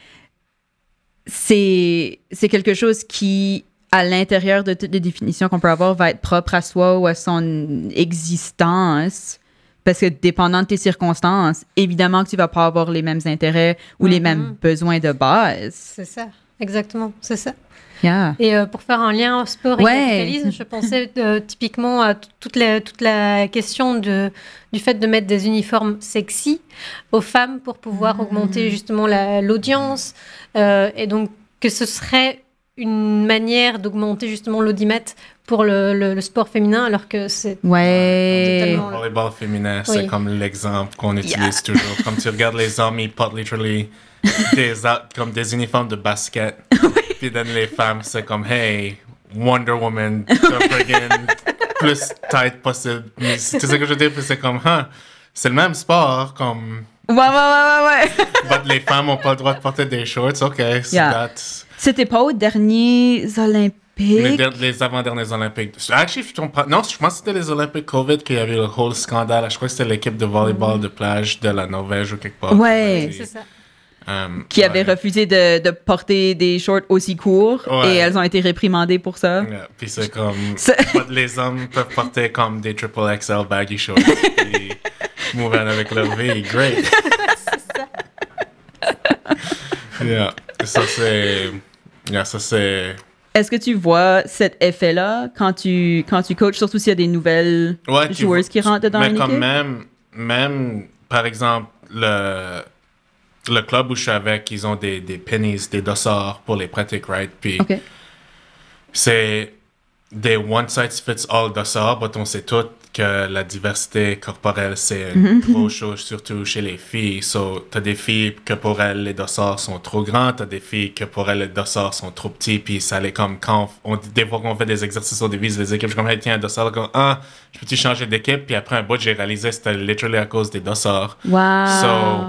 c'est quelque chose qui, à l'intérieur de toutes les définitions qu'on peut avoir, va être propre à soi ou à son existence. Parce que dépendant de tes circonstances, évidemment que tu vas pas avoir les mêmes intérêts ou les mêmes besoins de base. C'est ça, exactement, c'est ça. Yeah. Et pour faire un lien au sport et capitalisme, je pensais typiquement à toute la question du fait de mettre des uniformes sexy aux femmes pour pouvoir augmenter justement l'audience. Et donc que ce serait une manière d'augmenter justement l'audimat pour le sport féminin, alors que c'est totalement... Le volleyball féminin, c'est comme l'exemple qu'on utilise toujours. Comme tu regardes les hommes, ils portent literally comme des uniformes de basket. Puis dans les femmes, c'est comme, hey, Wonder Woman, plus tight possible. Tu sais ce que je veux dire? Puis c'est comme, c'est le même sport, comme... Ouais. But les femmes n'ont pas le droit de porter des shorts, OK. C'était pas aux derniers Olympiques? Les avant-derniers Olympiques. Actually, je pense que c'était les Olympiques COVID qu'il y avait le whole scandale. Je crois que c'était l'équipe de volleyball de plage de la Norvège ou quelque part. Ouais, c'est ça. Qui avait refusé de porter des shorts aussi courts et elles ont été réprimandées pour ça. Yeah. Puis c'est comme... les hommes peuvent porter comme des triple XL baggy shorts et move on avec leur vie. Great. C'est ça. Ça c'est... Est-ce que tu vois cet effet-là quand tu coaches, surtout s'il y a des nouvelles joueuses qui rentrent dans l'équipe? Mais comme même, par exemple, le club où je suis avec, ils ont des pennies, des dossards pour les pratiques, right? Puis c'est des one-size-fits-all dossards, mais on sait tous que la diversité corporelle, c'est une trop chose, surtout chez les filles. So, t'as des filles que pour elles, les dossards sont trop grands, t'as des filles que pour elles, les dossards sont trop petits, puis ça allait comme quand des fois qu'on fait des exercices au début des équipes, je suis comme, hey, tiens, un dossard, comme, je peux-tu changer d'équipe? Puis après un bout, j'ai réalisé que c'était literally à cause des dossards. Wow! So,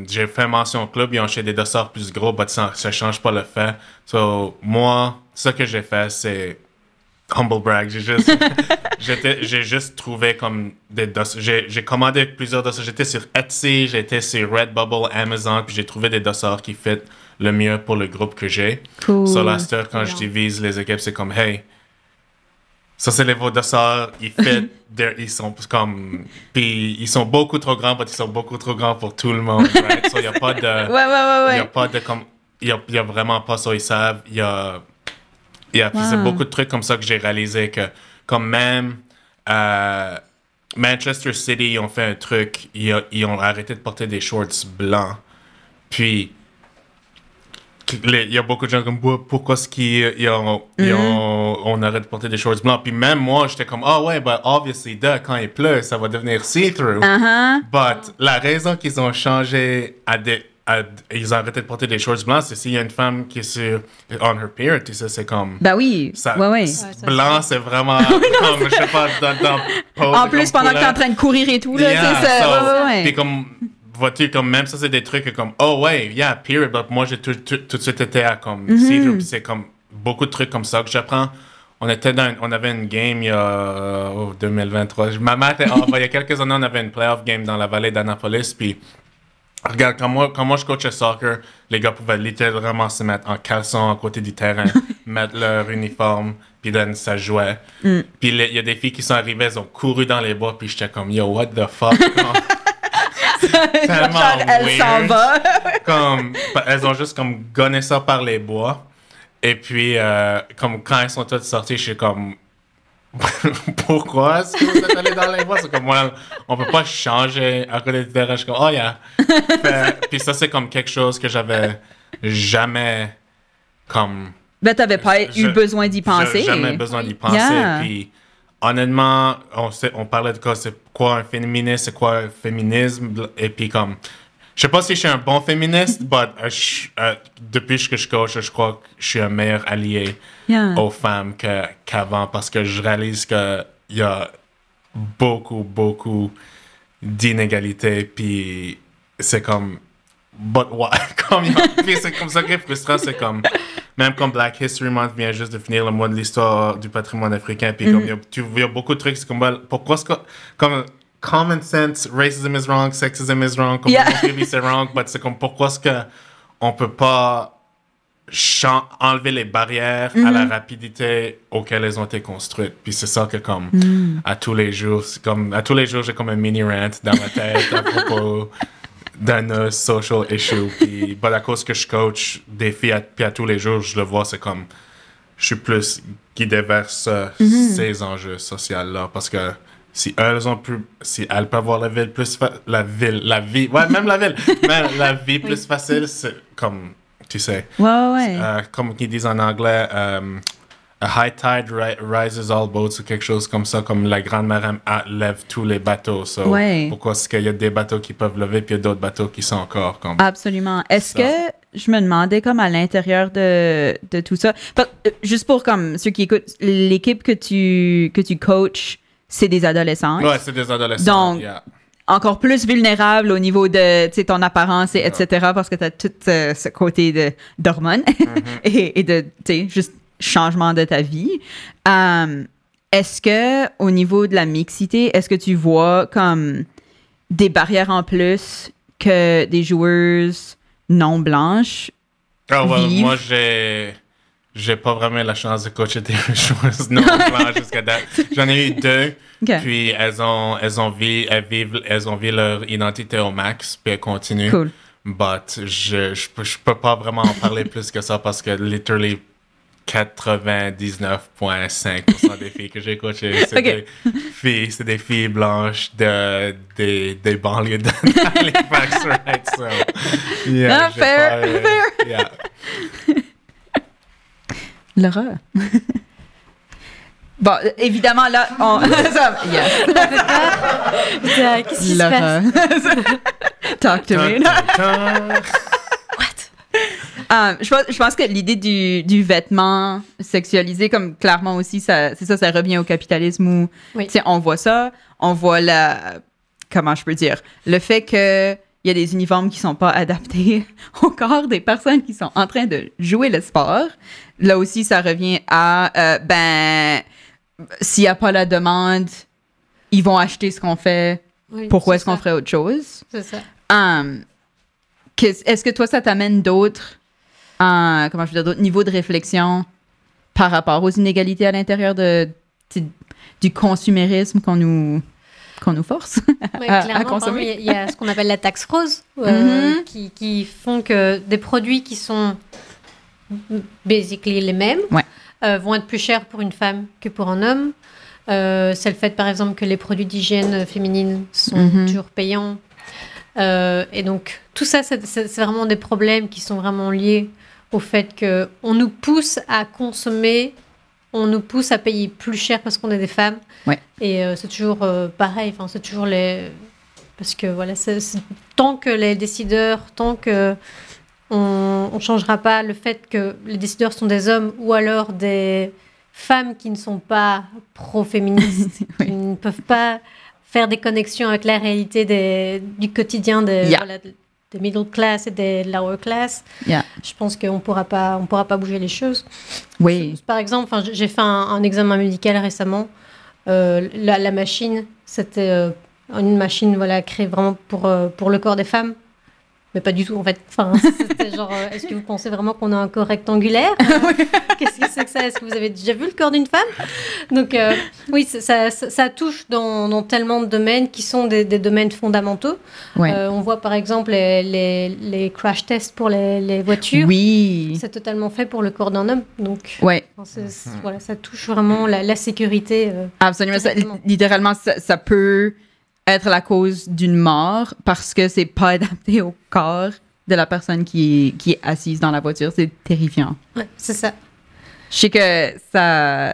j'ai fait mention au club, ils ont acheté des dossards plus gros, mais ça change pas le fait. So, moi, ce que j'ai fait, c'est humble brag. J'ai juste trouvé comme des dossards. J'ai commandé plusieurs dossards. J'étais sur Etsy, j'étais sur Redbubble, Amazon, puis j'ai trouvé des dossards qui fit le mieux pour le groupe que j'ai. Cool. So, là, quand je divise les équipes, c'est comme, hey, ça c'est les vos dossards, ils sont comme, puis ils sont beaucoup trop grands, mais ils sont beaucoup trop grands pour tout le monde, right? So, il y a pas de, il y a pas de comme, il y a vraiment pas ça, ils savent, puis c'est beaucoup de trucs comme ça que j'ai réalisé que, comme même Manchester City, ils ont fait un truc, ils ont arrêté de porter des shorts blancs, puis il y a beaucoup de gens comme pourquoi est-ce on arrête de porter des shorts blancs, puis même moi j'étais comme obviously quand il pleut ça va devenir see-through, but la raison qu'ils ont changé ils ont arrêté de porter des shorts blancs, c'est s'il y a une femme qui est sur on her period, tu sais, c'est comme ça, blanc c'est vraiment comme je sais pas dans en plus pendant que t'es en train de courir et tout là, puis comme vois-tu, comme même ça, c'est des trucs comme, period. But moi, j'ai tout de suite été à comme, see-through. Puis c'est comme beaucoup de trucs comme ça que j'apprends. on avait une game il y a 2023. Ma mère il y a quelques années, on avait une playoff game dans la vallée d'Annapolis. Puis, regarde, quand moi je coachais soccer, les gars pouvaient littéralement se mettre en caleçon à côté du terrain, mettre leur uniforme, puis là, ça jouait. Puis, il y a des filles qui sont arrivées, elles ont couru dans les bois, puis j'étais comme, yo, what the fuck? Tellement elle s'en va. Elles ont juste comme gonné ça par les bois. Et puis, comme quand elles sont toutes sorties, je suis comme, pourquoi est-ce que vous êtes allés dans les bois? C'est comme, moi, on peut pas changer à côté du terrain. Je suis comme, oh yeah. Puis ça, c'est comme quelque chose que j'avais jamais comme... Ben, t'avais pas eu besoin d'y penser. Jamais besoin d'y penser. Yeah. Puis, honnêtement, on parlait de quoi, c'est quoi un féministe, c'est quoi un féminisme. Et puis, comme... Je sais pas si je suis un bon féministe, mais depuis que je coach, je crois que je suis un meilleur allié aux femmes qu'avant parce que je réalise qu'il y a beaucoup, beaucoup d'inégalités. Puis c'est comme... But why? Puis c'est comme ça qui est frustrant, c'est comme... Même comme Black History Month vient juste de finir le mois de l'histoire du patrimoine africain, puis comme il y a beaucoup de trucs, c'est comme... Pourquoi est-ce que... Comme, common sense, racism is wrong, sexism is wrong, comme c'est wrong, mais c'est comme pourquoi est-ce qu'on peut pas enlever les barrières à la rapidité auquel elles ont été construites. Puis c'est ça que comme à tous les jours, j'ai comme un mini rant dans ma tête à propos d'un social issue. Puis à cause que je coach des filles, puis à tous les jours, je le vois, c'est comme je suis plus guidé vers ces enjeux sociaux-là parce que si elles peuvent avoir la vie plus facile, c'est comme, tu sais. Ouais. Comme ils disent en anglais, a high tide rises all boats ou quelque chose comme ça, comme la grand-mère lève tous les bateaux. Pourquoi est-ce qu'il y a des bateaux qui peuvent lever puis il y a d'autres bateaux qui sont encore comme... Absolument. Est-ce que, je me demandais comme à l'intérieur de tout ça, juste pour comme ceux qui écoutent, l'équipe que tu coaches, c'est des adolescents. Ouais, c'est des adolescents. Donc, encore plus vulnérable au niveau de ton apparence, etc., parce que tu as tout ce côté d'hormones et de, juste changement de ta vie. Est-ce que, au niveau de la mixité, est-ce que tu vois comme des barrières en plus que des joueuses non blanches vivent? Moi, j'ai pas vraiment la chance de coacher des joueuses non blanches jusqu'à date. J'en ai eu 2, puis elles ont vu leur identité au max, puis elles continuent. Cool. But je peux pas vraiment en parler plus que ça parce que literally 99,5% des filles que j'ai coachées, c'est des filles blanches des banlieues d'Halifax, right? So, yeah, fair. Yeah. Laura. Bon, évidemment, là, Qu'est-ce qui se passe? Talk to me. What? Je pense que l'idée du vêtement sexualisé, comme clairement aussi, ça revient au capitalisme où, on voit ça, on voit comment je peux dire, le fait que il y a des uniformes qui sont pas adaptés au corps des personnes qui sont en train de jouer le sport. Là aussi, ça revient à, s'il n'y a pas la demande, ils vont acheter ce qu'on fait. Oui, pourquoi est-ce qu'on ferait autre chose? C'est ça. Est-ce que toi, ça t'amène d'autres niveaux de réflexion par rapport aux inégalités à l'intérieur du consumérisme qu'on nous force à consommer? Il y a ce qu'on appelle la taxe rose, qui font que des produits qui sont basically les mêmes vont être plus chers pour une femme que pour un homme. C'est le fait, par exemple, que les produits d'hygiène féminine sont toujours payants. Et donc, tout ça, c'est vraiment des problèmes qui sont vraiment liés au fait qu'on nous pousse à consommer, on nous pousse à payer plus cher parce qu'on est des femmes. Ouais. Et c'est toujours pareil, c'est toujours les... Parce que voilà, tant que les décideurs, tant que on ne changera pas le fait que les décideurs sont des hommes ou alors des femmes qui ne sont pas pro-féministes, qui ne peuvent pas faire des connexions avec la réalité du quotidien des middle class et de la lower class. Yeah. Je pense qu'on pourra pas bouger les choses. Oui. Par exemple, j'ai fait un examen médical récemment. La machine, c'était une machine créée vraiment pour le corps des femmes. Mais pas du tout, en fait. Enfin, c'était genre, est-ce que vous pensez vraiment qu'on a un corps rectangulaire? Qu'est-ce que c'est que ça? Est-ce que vous avez déjà vu le corps d'une femme? Donc, oui, ça touche dans tellement de domaines qui sont des domaines fondamentaux. Ouais. On voit, par exemple, les crash tests pour les voitures. Oui. C'est totalement fait pour le corps d'un homme. Donc, ouais. Voilà, ça touche vraiment la sécurité. Absolument. Littéralement, ça peut être la cause d'une mort parce que c'est pas adapté au corps de la personne qui est assise dans la voiture. C'est terrifiant. Ouais, c'est ça. Je sais que ça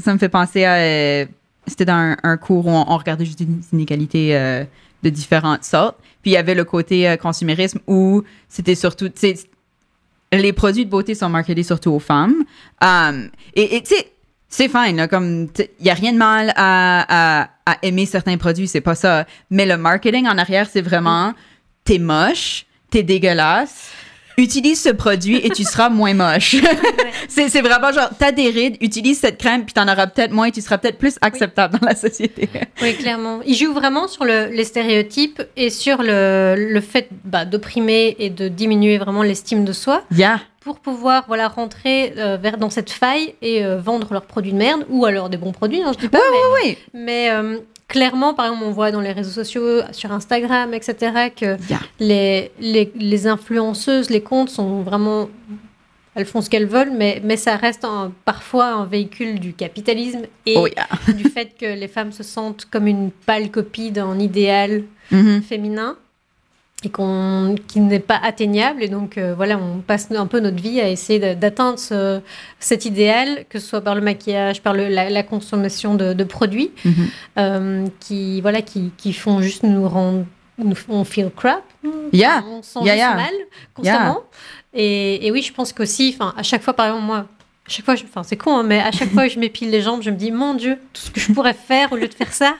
me fait penser à... c'était dans un cours où on regardait juste des inégalités de différentes sortes. Puis il y avait le côté consumérisme où c'était surtout... les produits de beauté sont marketés surtout aux femmes. Et tu sais, c'est fine, là, comme il n'y a rien de mal à aimer certains produits, c'est pas ça. Mais le marketing en arrière, c'est vraiment t'es moche, t'es dégueulasse, utilise ce produit et tu seras moins moche. C'est vraiment genre, t'as des rides, utilise cette crème puis t'en auras peut-être moins et tu seras peut-être plus acceptable dans la société. Oui, clairement. Il joue vraiment sur les stéréotypes et sur le fait d'opprimer et de diminuer vraiment l'estime de soi. Yeah. Pour pouvoir rentrer dans cette faille et vendre leurs produits de merde ou alors des bons produits, je dis pas. Oui. Mais clairement, par exemple, on voit dans les réseaux sociaux, sur Instagram, etc., que les influenceuses, les comptes sont vraiment... Elles font ce qu'elles veulent, mais ça reste parfois un véhicule du capitalisme et du fait que les femmes se sentent comme une pâle copie d'un idéal féminin. Et qui n'est pas atteignable. Et donc, on passe un peu notre vie à essayer d'atteindre cet idéal, que ce soit par le maquillage, par la consommation de produits, qui font juste nous rendre... on feel crap. On sent juste mal, constamment. Et oui, je pense qu'aussi, à chaque fois, par exemple, moi... c'est con, hein, mais à chaque fois que je m'épile les jambes, je me dis, mon Dieu, tout ce que je pourrais faire au lieu de faire ça,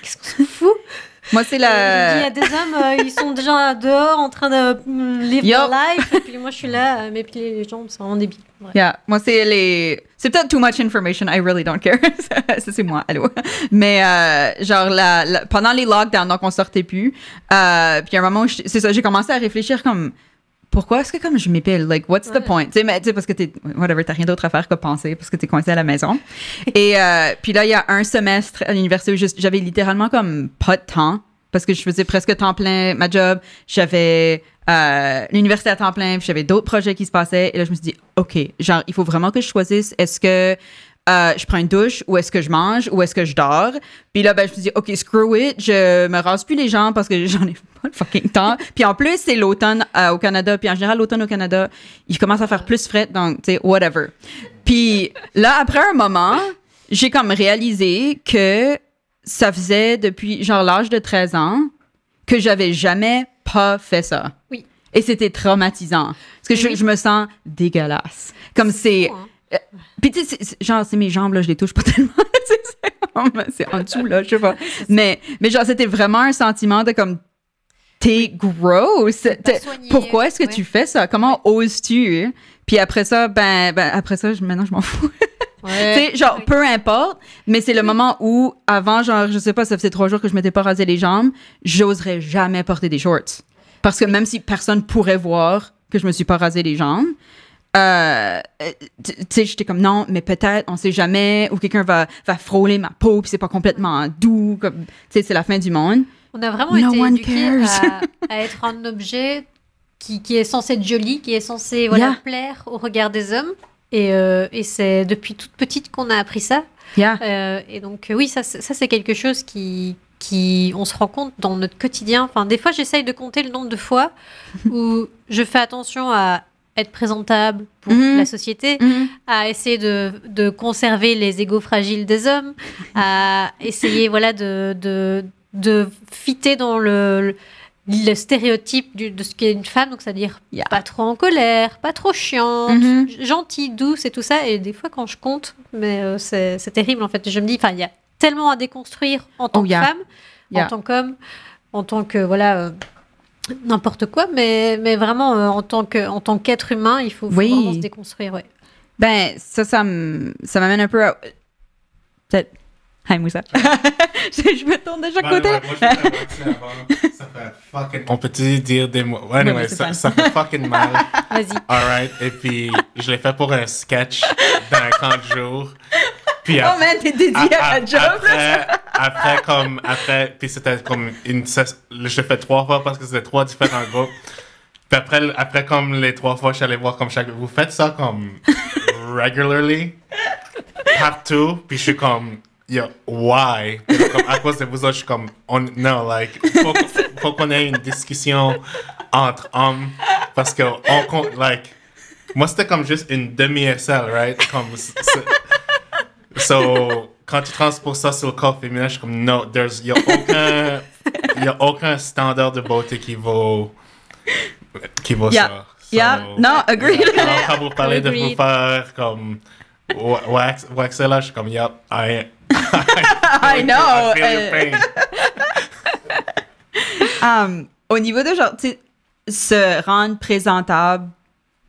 qu'est-ce qu'on s'en fout? Moi, c'est il y a des hommes, ils sont déjà dehors en train de live their life. Et puis moi, je suis là à m'épiler les jambes, c'est vraiment débile. Ouais. Yeah. Moi, c'est peut-être too much information. I really don't care. Ça, c'est moi. Allô. Mais pendant les lockdowns, donc on sortait plus. Puis à un moment, c'est ça, j'ai commencé à réfléchir comme... Pourquoi est-ce que comme je m'épile? Like, what's the point? Tu sais, parce que t'as rien d'autre à faire que penser parce que t'es coincé à la maison. Et puis là, il y a un semestre à l'université où j'avais littéralement comme pas de temps parce que je faisais presque temps plein ma job. J'avais l'université à temps plein, puis j'avais d'autres projets qui se passaient. Et là, je me suis dit, OK, genre, il faut vraiment que je choisisse. Est-ce que je prends une douche ou est-ce que je mange ou est-ce que je dors? Puis là, je me suis dit, OK, screw it, je me rase plus les jambes parce que j'en ai pas de fucking temps. Puis en plus, c'est l'automne au Canada. Puis en général, l'automne au Canada, il commence à faire plus frais, donc, tu sais, whatever. Puis là, après un moment, j'ai comme réalisé que ça faisait depuis genre l'âge de 13 ans que j'avais jamais pas fait ça. Oui. Et c'était traumatisant. Parce que je me sens dégueulasse. Comme c'est... Puis tu sais, c'est mes jambes, là, je les touche pas tellement. C'est en dessous, là, je sais pas. Mais genre, c'était vraiment un sentiment de comme, t'es gross. Pourquoi est-ce que tu fais ça? Comment oses-tu? Puis après ça, après ça, maintenant, je m'en fous. Tu sais, genre, peu importe, mais c'est le moment où, avant, genre, je sais pas, ça faisait 3 jours que je m'étais pas rasé les jambes, j'oserais jamais porter des shorts. Parce que même si personne pourrait voir que je me suis pas rasé les jambes, tu sais, j'étais comme non, mais peut-être, on sait jamais, ou quelqu'un va frôler ma peau, puis c'est pas complètement doux, comme, tu sais, c'est la fin du monde. On a vraiment été éduqués à être un objet qui est censé être joli, qui est censé plaire au regard des hommes. Et c'est depuis toute petite qu'on a appris ça. Et donc, oui, ça c'est quelque chose qui on se rend compte dans notre quotidien. Enfin, des fois, j'essaye de compter le nombre de fois où je fais attention à être présentable pour la société, à essayer de conserver les égos fragiles des hommes, à essayer de fitter dans le stéréotype de ce qu'est une femme, donc c'est-à-dire pas trop en colère, pas trop chiante, gentille, douce et tout ça. Et des fois, quand je compte, mais c'est terrible en fait. Je me dis, il y a tellement à déconstruire en tant que femme, en tant qu'homme, en tant que N'importe quoi, mais vraiment, en tant qu'être humain, il faut vraiment se déconstruire, ouais. Ben, ça m'amène un peu à... Peut-être... Hi, Moussa. Je me tourne de chaque côté. Ouais, moi, je vais ça fait fucking... On peut-tu dire des mots? Ouais, anyway, ça fait fucking mal. Vas-y. Alright, et puis je l'ai fait pour un sketch d'un camp de jour. Puis oh man, t'es dédié à la job, après, puis c'était comme je l'ai fait 3 fois parce que c'était 3 différents groupes. Puis après comme les 3 fois, je suis allé voir comme chaque... Vous faites ça comme regularly, partout, puis je suis comme... Yo, why? Comme, à cause de vous autres, je suis comme, non, like, faut qu'on ait une discussion entre hommes, parce que, like, moi, c'était comme juste une demi-aisselle, right? Comme, so, quand tu transposes ça sur le corps féminin, je suis comme, no, y a aucun standard de beauté qui vaut ça. Non, agree. Quand vous parlez de vous faire comme, waxer là, je suis comme, yep, I know. I feel your pain. Au niveau de genre, tu sais, se rendre présentable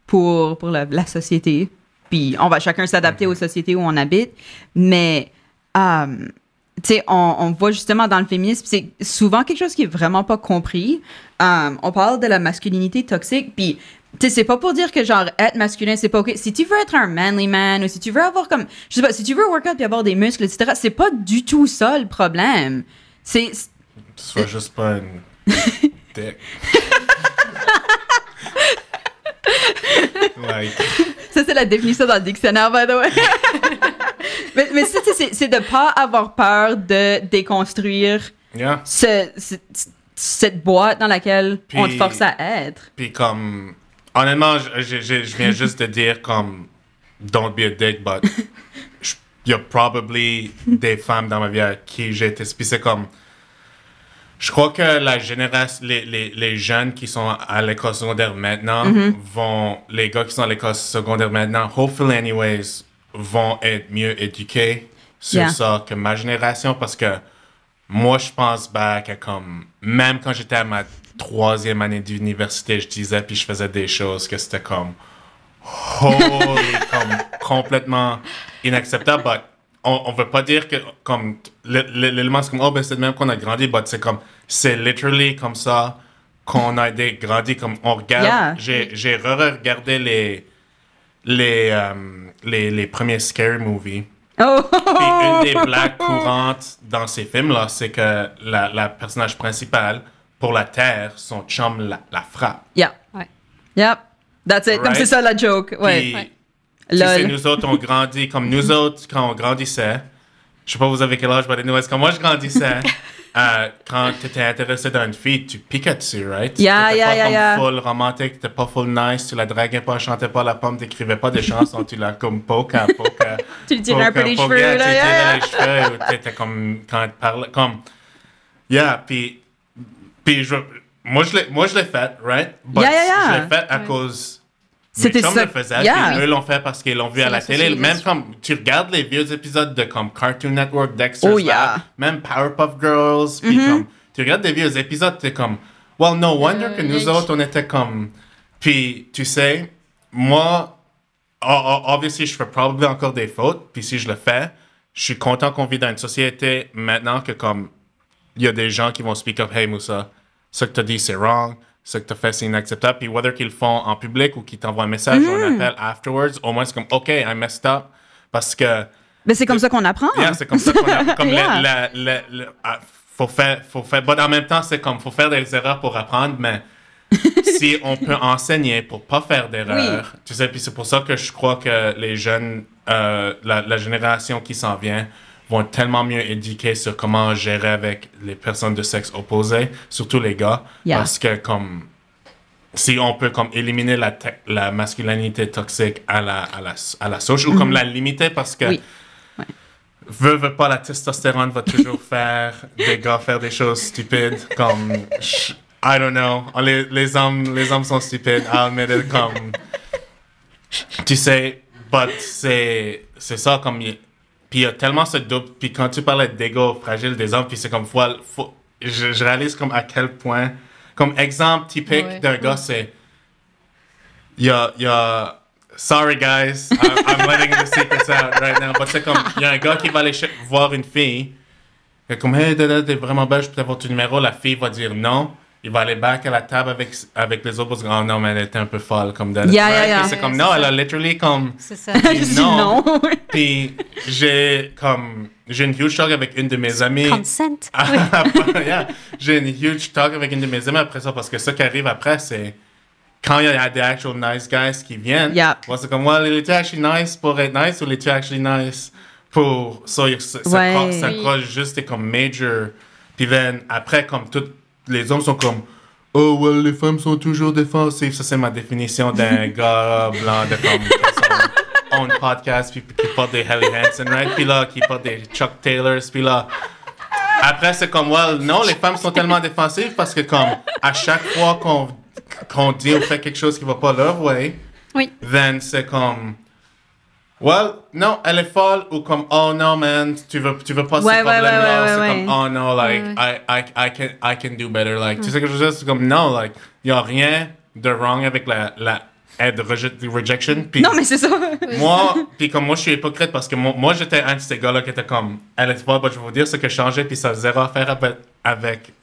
pour la société, puis on va chacun s'adapter aux sociétés où on habite, mais tu sais, on voit justement dans le féminisme, c'est souvent quelque chose qui est vraiment pas compris. On parle de la masculinité toxique, puis tu sais, c'est pas pour dire que genre être masculin c'est pas ok. Si tu veux être un manly man ou si tu veux avoir comme, je sais pas, si tu veux work out puis avoir des muscles, etc., c'est pas du tout ça le problème. C'est sois juste pas une dick. Like. Ça, c'est la définition dans le dictionnaire, by the way. mais ça, c'est de pas avoir peur de déconstruire cette boîte dans laquelle on te force à être. Puis comme, honnêtement, je viens juste de dire comme, don't be a dick, but il y a probably des femmes dans ma vie à qui j'ai été. Puis c'est comme, je crois que la génération, les jeunes qui sont à l'école secondaire maintenant les gars qui sont à l'école secondaire maintenant, hopefully anyways, vont être mieux éduqués sur ça que ma génération, parce que moi, je pense back à comme, même quand j'étais à ma 3e année d'université, je disais puis je faisais des choses que c'était comme, comme complètement inacceptable, but on veut pas dire que comme l'élément c'est comme oh ben c'est de même qu'on a grandi, but c'est comme c'est literally comme ça qu'on a grandi, comme on regarde. J'ai regardé les premiers scary movies. Puis une des blagues courantes dans ces films là, c'est que la personnage principale pour la terre, son chum la frappe. That's it. Right? Comme c'est ça la joke. Ouais. Tu sais, nous autres, on grandit comme nous autres, quand on grandissait. Je sais pas, vous avez quel âge, mais quand moi je grandissais, quand tu étais intéressé dans une fille, tu piquais dessus, right? T'étais pas comme full romantique, t'étais pas full nice, tu la draguais pas, chantais pas la pomme, t'écrivais pas des chansons, tu la comme poke. Tu lui tirais un peu les cheveux, là. Tu lui tirais les cheveux, ou t'étais comme, quand elle parlait, comme, puis moi je l'ai fait, right? But je l'ai fait à cause... Mes chums le faisaient, puis eux l'ont fait parce qu'ils l'ont vu à la télé. Même comme, tu regardes les vieux épisodes de comme Cartoon Network, Dexter's Lab, même Powerpuff Girls, puis comme, tu regardes des vieux épisodes, t'es comme, well, no wonder que nous autres, on était comme... Puis, tu sais, moi, obviously, je fais probablement encore des fautes, puis si je le fais, je suis content qu'on vit dans une société maintenant que comme, il y a des gens qui vont speak up, hey Moussa, ce que t'as dit, c'est wrong. Ce que tu as fait, c'est inacceptable. Puis, whether qu'ils le font en public ou qu'ils t'envoient un message ou un appel afterwards, au moins, c'est comme, OK, I messed up. Parce que... Mais c'est comme ça qu'on apprend. C'est comme ça qu'on apprend. Comme faut faire... But en même temps, c'est comme, faut faire des erreurs pour apprendre, mais si on peut enseigner pour pas faire d'erreurs, tu sais, puis c'est pour ça que je crois que les jeunes, la génération qui s'en vient, vont être tellement mieux éduqués sur comment gérer avec les personnes de sexe opposé, surtout les gars, parce que comme si on peut comme éliminer la masculinité toxique à la souche, ou comme la limiter, parce que veut pas, la testostérone va toujours faire des gars faire des choses stupides, comme I don't know, les hommes sont stupides, I'll admit it, comme tu sais, but c'est ça, comme puis il y a tellement ce double. Puis quand tu parlais d'ego fragile des hommes, puis c'est comme, je réalise comme à quel point Comme exemple typique d'un gars, c'est... Il y a sorry guys, I'm letting the secrets out right now. But c'est comme, il y a un gars qui va aller voir une fille. Il est comme, hey, t'es vraiment belle, je peux avoir ton numéro. La fille va dire non. Il va aller back à la table avec les autres. Oh non, mais elle était un peu folle comme d'elle. Yeah. C'est comme, non, elle a literally comme. C'est ça. Non. Puis j'ai une huge talk avec une de mes amies. Consent. Yeah. J'ai une huge talk avec une de mes amies après ça parce que ce qui arrive après, c'est. Quand il y a des actual nice guys qui viennent, c'est comme, well, il était actually nice pour être nice ou il était actually nice pour. Ça croise juste comme major. Puis then, après, comme tous les hommes sont comme, oh, well, les femmes sont toujours défensives. Ça, c'est ma définition d'un gars blanc de comme, qui own podcast, puis qui porte des Helly Hansen, right? Puis là, qui porte des Chuck Taylors, puis là. Après, c'est comme, well, non, les femmes sont tellement défensives parce que, comme, à chaque fois qu'on dit ou fait quelque chose qui va pas leur way, then c'est comme, well, non, elle est folle, ou comme, oh non, man, tu veux pas ce problème-là, c'est comme, oh no, like, I can do better, like, tu sais que je veux dire, c'est comme, non, like, y a rien de wrong avec la aide rejection, puis non, mais c'est ça. Puis comme moi, je suis hypocrite parce que moi j'étais un de ces gars-là qui était comme, elle est folle, je vais vous dire ce que changeait, puis ça a zéro affaire avec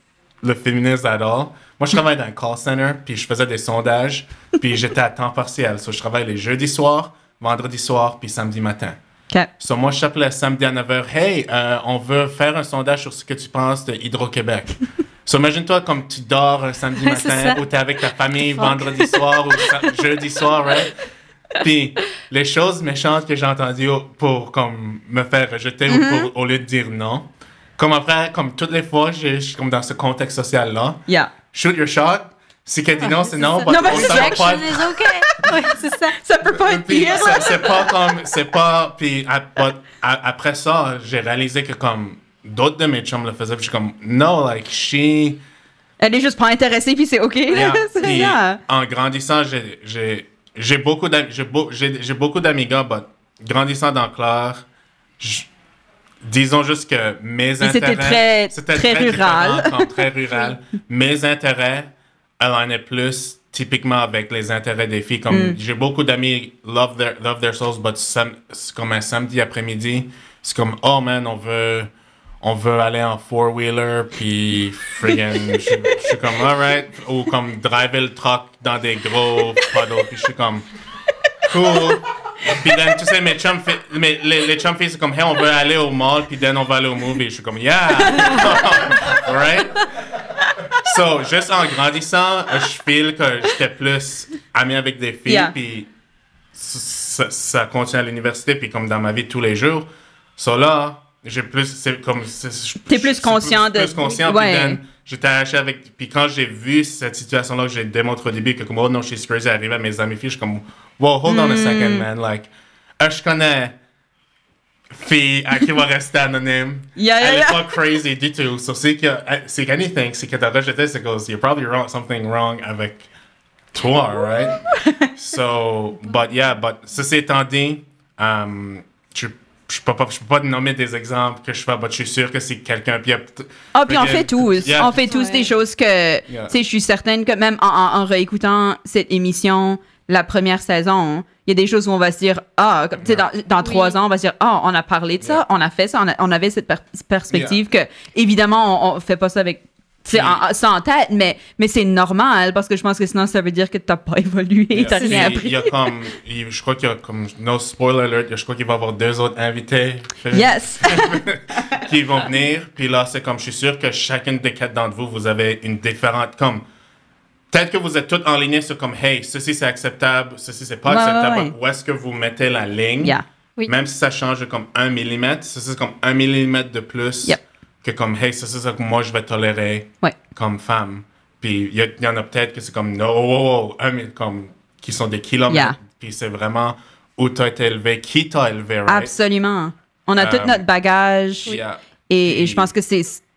le féminisme at all. Moi, je travaille dans un call center, puis je faisais des sondages, puis j'étais à temps partiel. So, je travaille les jeudis soirs, vendredi soir, puis samedi matin. Okay. So, moi, je t'appelais samedi à 9h. Hey, on veut faire un sondage sur ce que tu penses de Hydro-Québec. So, imagine-toi comme tu dors un samedi matin, ou t'es avec ta famille vendredi soir ou jeudi soir, right? Puis, les choses méchantes que j'ai entendues pour comme, me faire rejeter ou au lieu de dire non. Comme après, comme toutes les fois, je suis comme dans ce contexte social-là. Shoot your shot. Si quelqu'un dit non, c'est non. Non, mais c'est OK. Ouais, c'est ça. Ça peut pas être pire. C'est pas. Puis après ça, j'ai réalisé que comme d'autres de mes chums le faisaient. Puis je suis comme, no, like, elle est juste pas intéressée, puis c'est OK. Puis, en grandissant, j'ai beaucoup d'amis gars, mais grandissant dans Claire, disons juste que mes intérêts... C'était très rural. Très rural. Mes intérêts alignaient plus typiquement avec les intérêts des filles. Comme j'ai beaucoup d'amis love their souls, but c'est comme un samedi après-midi, c'est comme, oh man, on veut aller en four-wheeler, puis friggin', je suis comme, alright, ou comme driver le truck dans des gros puddles, puis je suis comme, cool. Puis then, tu sais, mes chums les chums filles, c'est comme, hey, on veut aller au mall, puis then on va aller au movie. Je suis comme, yeah! Right? So, juste en grandissant, je feel que j'étais plus ami avec des filles, puis ça continue à l'université, puis comme dans ma vie de tous les jours. So là, j'ai plus, c'est comme... T'es plus conscient de... Plus conscient, puis then, j'étais attaché avec... Puis quand j'ai vu cette situation-là, que j'ai démontré au début, que comme, oh non, she's crazy, arrivé à mes amis filles, je suis comme, wow, hold on a second, man, like, je connais fille à qui va rester anonyme. Elle est pas crazy du tout. So, c'est qu'anything, c'est que t'as rejeté, c'est que you're probably something wrong avec toi, right? So, but ceci étant dit, je peux pas te nommer des exemples que je fais, mais je suis sûr que c'est quelqu'un... Puis on fait tous. On fait tous des choses que... Tu sais, je suis certaine que même en réécoutant cette émission, la première saison, il y a des choses où on va se dire, tu sais, dans 3 ans, on va se dire, on a parlé de ça, on a fait ça, on avait cette perspective que, évidemment, on fait pas ça avec... ça en tête, mais c'est normal parce que je pense que sinon ça veut dire que t'as pas évolué, t'as rien appris. Il y a comme, je crois qu'il y a comme, no spoiler alert, je crois qu'il va y avoir 2 autres invités. Yes! qui vont venir, puis là c'est comme, je suis sûr que chacune des 4 d'entre vous avez une différente, comme, peut-être que vous êtes toutes en ligne sur comme, hey, ceci c'est acceptable, ceci c'est pas acceptable, où est-ce que vous mettez la ligne, même si ça change comme 1 millimètre, ceci c'est comme 1 millimètre de plus. Que comme, hey, ça c'est ça que moi je vais tolérer comme femme. Puis il y en a peut-être que c'est comme, no, comme, qui sont des kilomètres. Puis c'est vraiment où t'as été élevé, qui t'a élevé, right? Absolument. On a tout notre bagage. Et je pense que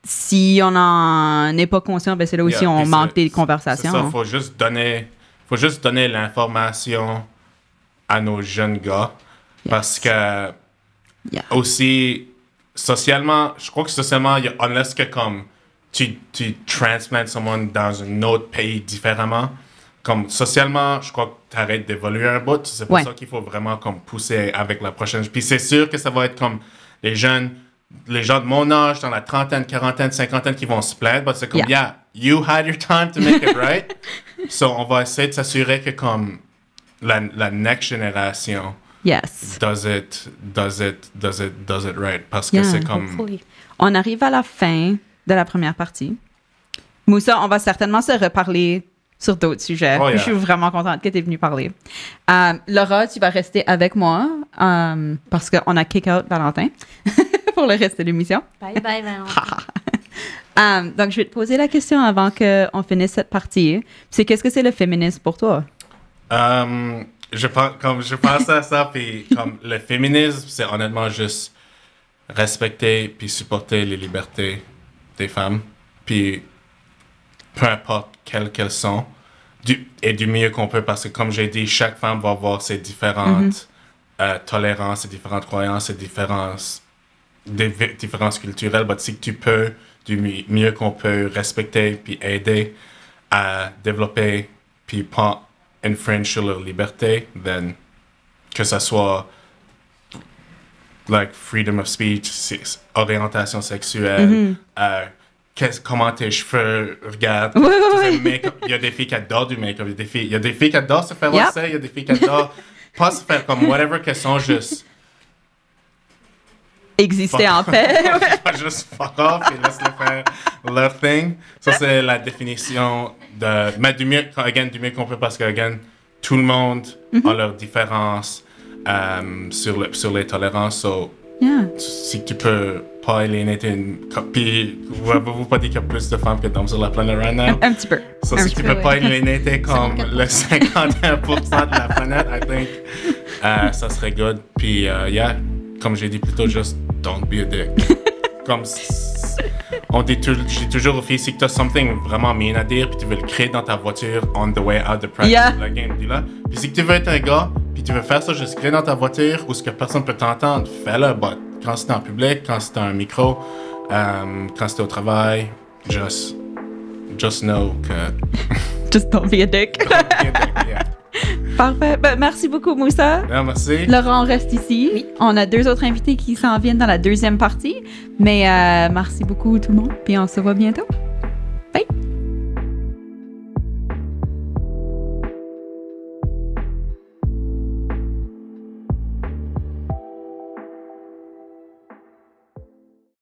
si on n'en est pas conscient, ben c'est là aussi on manque des conversations. C'est ça, faut juste donner l'information à nos jeunes gars. Parce que aussi... Socialement, je crois que socialement, unless que comme tu transplantes someone dans un autre pays différemment, comme socialement, je crois que tu arrêtes d'évoluer un bout. C'est pour ça qu'il faut vraiment comme pousser avec la prochaine. Puis c'est sûr que ça va être comme les gens de mon âge, dans la trentaine, quarantaine, cinquantaine, qui vont se plaindre. C'est comme, you had your time to make it right. So, on va essayer de s'assurer que comme la next génération does it right. Parce que c'est comme... On arrive à la fin de la première partie. Moussa, on va certainement se reparler sur d'autres sujets. Je suis vraiment contente que tu es venue parler. Laura, tu vas rester avec moi parce qu'on a kick out Valentin pour le reste de l'émission. Bye bye, Valentin. Donc, je vais te poser la question avant qu'on finisse cette partie. C'est qu'est-ce que c'est le féminisme pour toi? Je pense à ça, puis comme le féminisme, c'est honnêtement juste respecter puis supporter les libertés des femmes, puis peu importe quelles qu'elles sont, du mieux qu'on peut, parce que comme j'ai dit, chaque femme va avoir ses différentes tolérances, ses différentes croyances, ses différences culturelles, mais si tu peux, du mieux qu'on peut, respecter puis aider à développer puis pas infringe sur leur liberté, then que ça soit like freedom of speech, orientation sexuelle, comment tes cheveux, regarde. Il y a des filles qui adorent du make-up, il y a des filles qui adorent se faire lancer, il y a des filles qui adorent pas se faire comme whatever, qu'elles sont juste exister en paix. Pas juste fuck off et laisse-les faire leur thing. Ça, c'est la définition de... Mais du mieux qu'on peut, parce que, again, tout le monde a leurs différences sur les tolérances. So, si tu peux pas éliminer une copie, vous n'avez pas dit qu'il y a plus de femmes que d'hommes sur la planète right now? Un petit peu. So, si tu peux pas éliminer comme le 51% de la planète, I think ça serait good. Puis, comme j'ai dit plus tôt, just don't be a dick. Comme je dis toujours aux filles, si tu as something vraiment mean à dire, puis tu veux le créer dans ta voiture on the way out the practice la game, dis-là. Puis si tu veux être un gars, puis tu veux faire ça, juste créer dans ta voiture où ce que personne peut t'entendre, fais-le. But quand c'est en public, quand c'est un micro, quand c'est au travail, just know que... Just don't be a dick. Don't be a dick, yeah. Parfait. Ben, merci beaucoup, Moussa. Merci. Laurent, on reste ici. Oui. On a 2 autres invités qui s'en viennent dans la deuxième partie. Mais merci beaucoup, tout le monde. Puis on se voit bientôt.